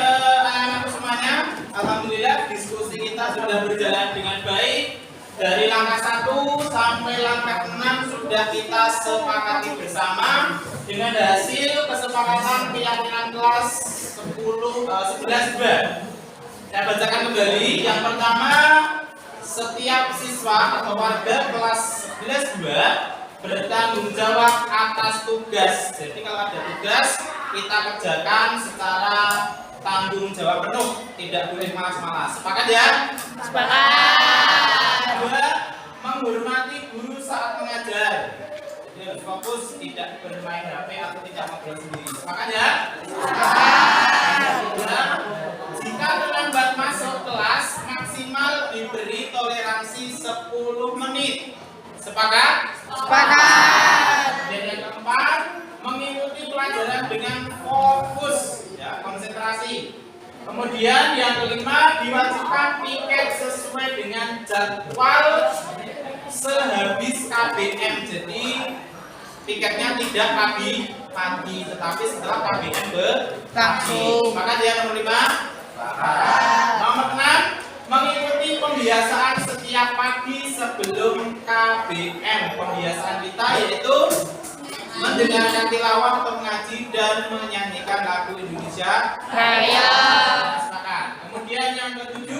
Anak-anak semuanya, alhamdulillah diskusi kita sudah berjalan dengan baik. Dari langkah 1 sampai langkah 6 sudah kita sepakati bersama dengan hasil kesepakatan keyakinan kelas 11B. Saya bacakan kembali. Yang pertama, setiap siswa atau warga kelas 11B bertanggung jawab atas tugas. Jadi kalau ada tugas, kita kerjakan secara tanggung jawab penuh, tidak boleh malas-malas. Sepakat ya? Sepakat. 2. Menghormati guru saat mengajar. Jadi harus fokus, tidak bermain HP atau tidak ngobrol sendiri. Sepakat ya? Sepakat. 2. Jika terlambat masuk kelas, maksimal diberi toleransi 10 menit. Sepakat? Sepakat. Dan yang keempat, mengikuti pelajaran dengan fokus, ya, konsentrasi. Kemudian yang kelima, diwajibkan piket sesuai dengan jadwal sehabis KBM. Jadi piketnya tidak pagi, tetapi setelah KBM berlangsung. Maka dia nomor 5. Nomor 6, mengikuti pembiasaan setiap pagi sebelum KBM. Pembiasaan kita yaitu mendengarkan tilawah atau mengaji dan menyanyikan lagu Indonesia Raya. Kemudian yang ke-7,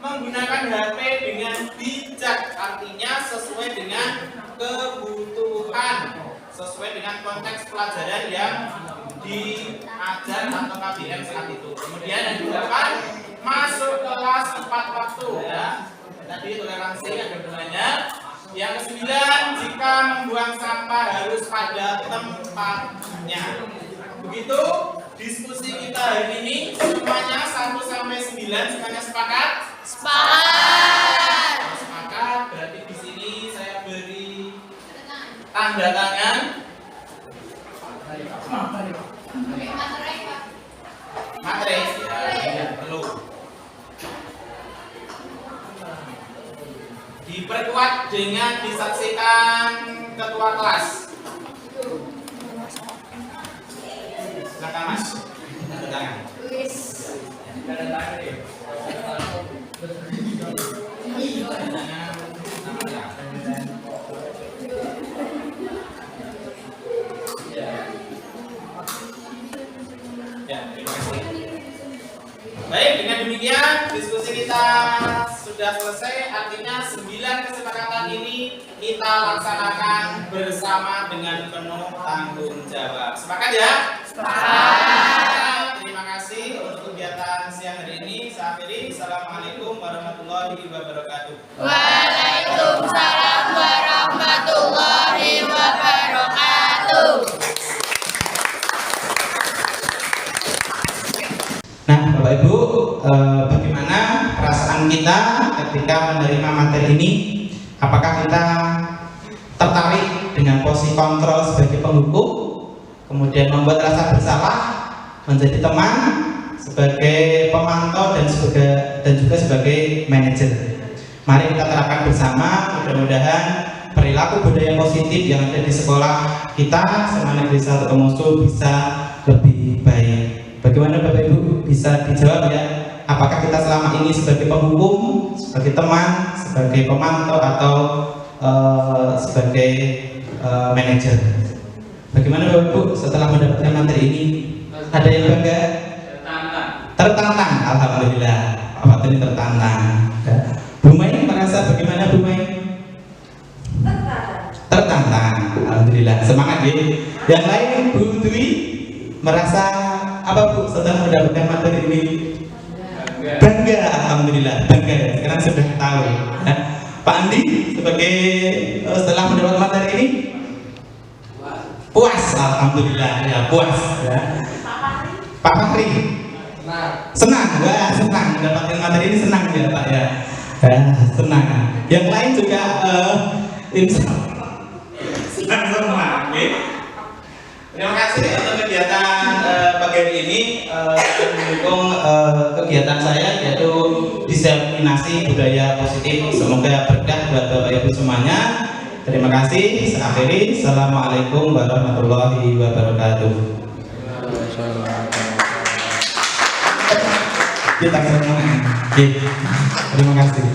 menggunakan HP dengan bijak, artinya sesuai dengan kebutuhan, sesuai dengan konteks pelajaran yang diajar atau KBM saat itu. Kemudian yang ke-8, masuk kelas tepat waktu, ya. Tadi toleransi ada banyak. Yang ke-9, jika membuang sampah harus pada tempatnya. Begitu diskusi kita hari ini. Semuanya 1 sampai 9 semuanya sepakat? Sepakat. Sepakat, berarti di sini saya beri tanda tangan. Materai ya, tidak perlu. Diperkuat dengan disaksikan ketua kelas. Silakan Mas, tanda tangan. Tanda tangan ya. Dengan demikian diskusi kita sudah selesai, artinya 9 kesepakatan ini kita laksanakan bersama dengan penuh tanggung jawab. Sepakat ya? Sepakat. Terima kasih untuk kegiatan siang hari ini. Saya akhiri. Assalamualaikum warahmatullahi wabarakatuh. Waalaikumsalam warahmatullahi wabarakatuh. Nah, Bapak Ibu, bagaimana perasaan kita ketika menerima materi ini? Apakah kita tertarik dengan posisi kontrol sebagai penghukum, kemudian membuat rasa bersalah, menjadi teman, sebagai pemantau dan juga sebagai manajer? Mari kita terapkan bersama. Mudah-mudahan perilaku budaya positif yang ada di sekolah kita SMA Negeri 1 Temusu bisa lebih baik. Bagaimana Bapak Ibu, bisa dijawab ya? Apakah kita selama ini sebagai penghukum, sebagai teman, sebagai pemantau, atau sebagai manajer? Bagaimana Bapak Ibu setelah mendapatkan materi ini? Ada yang bangga? Tertantang. Alhamdulillah, Pak Fatoni tertantang. Bu Mai merasa bagaimana Bu Mai? Tertantang. Alhamdulillah, semangat ya. Yang lain Bu Dwi merasa apa Bu setelah mendapatkan materi ini? Bangga, alhamdulillah, bangga. Sekarang sudah tahu. Ya. Pak Andi sebagai setelah mendapat materi ini puas, alhamdulillah, ya puas. Ya. Pak Fahri senang, wah senang mendapatkan materi ini, senang ya Pak ya. Senang. Yang lain juga insya Allah senang semua. Okay. Terima kasih untuk kegiatan pagi hari ini yang mendukung kegiatan saya, yaitu diseminasi budaya positif. Semoga berkah buat Bapak Ibu semuanya. Terima kasih. Saya akhiri. Assalamualaikum warahmatullahi wabarakatuh. Kita semua. Terima kasih.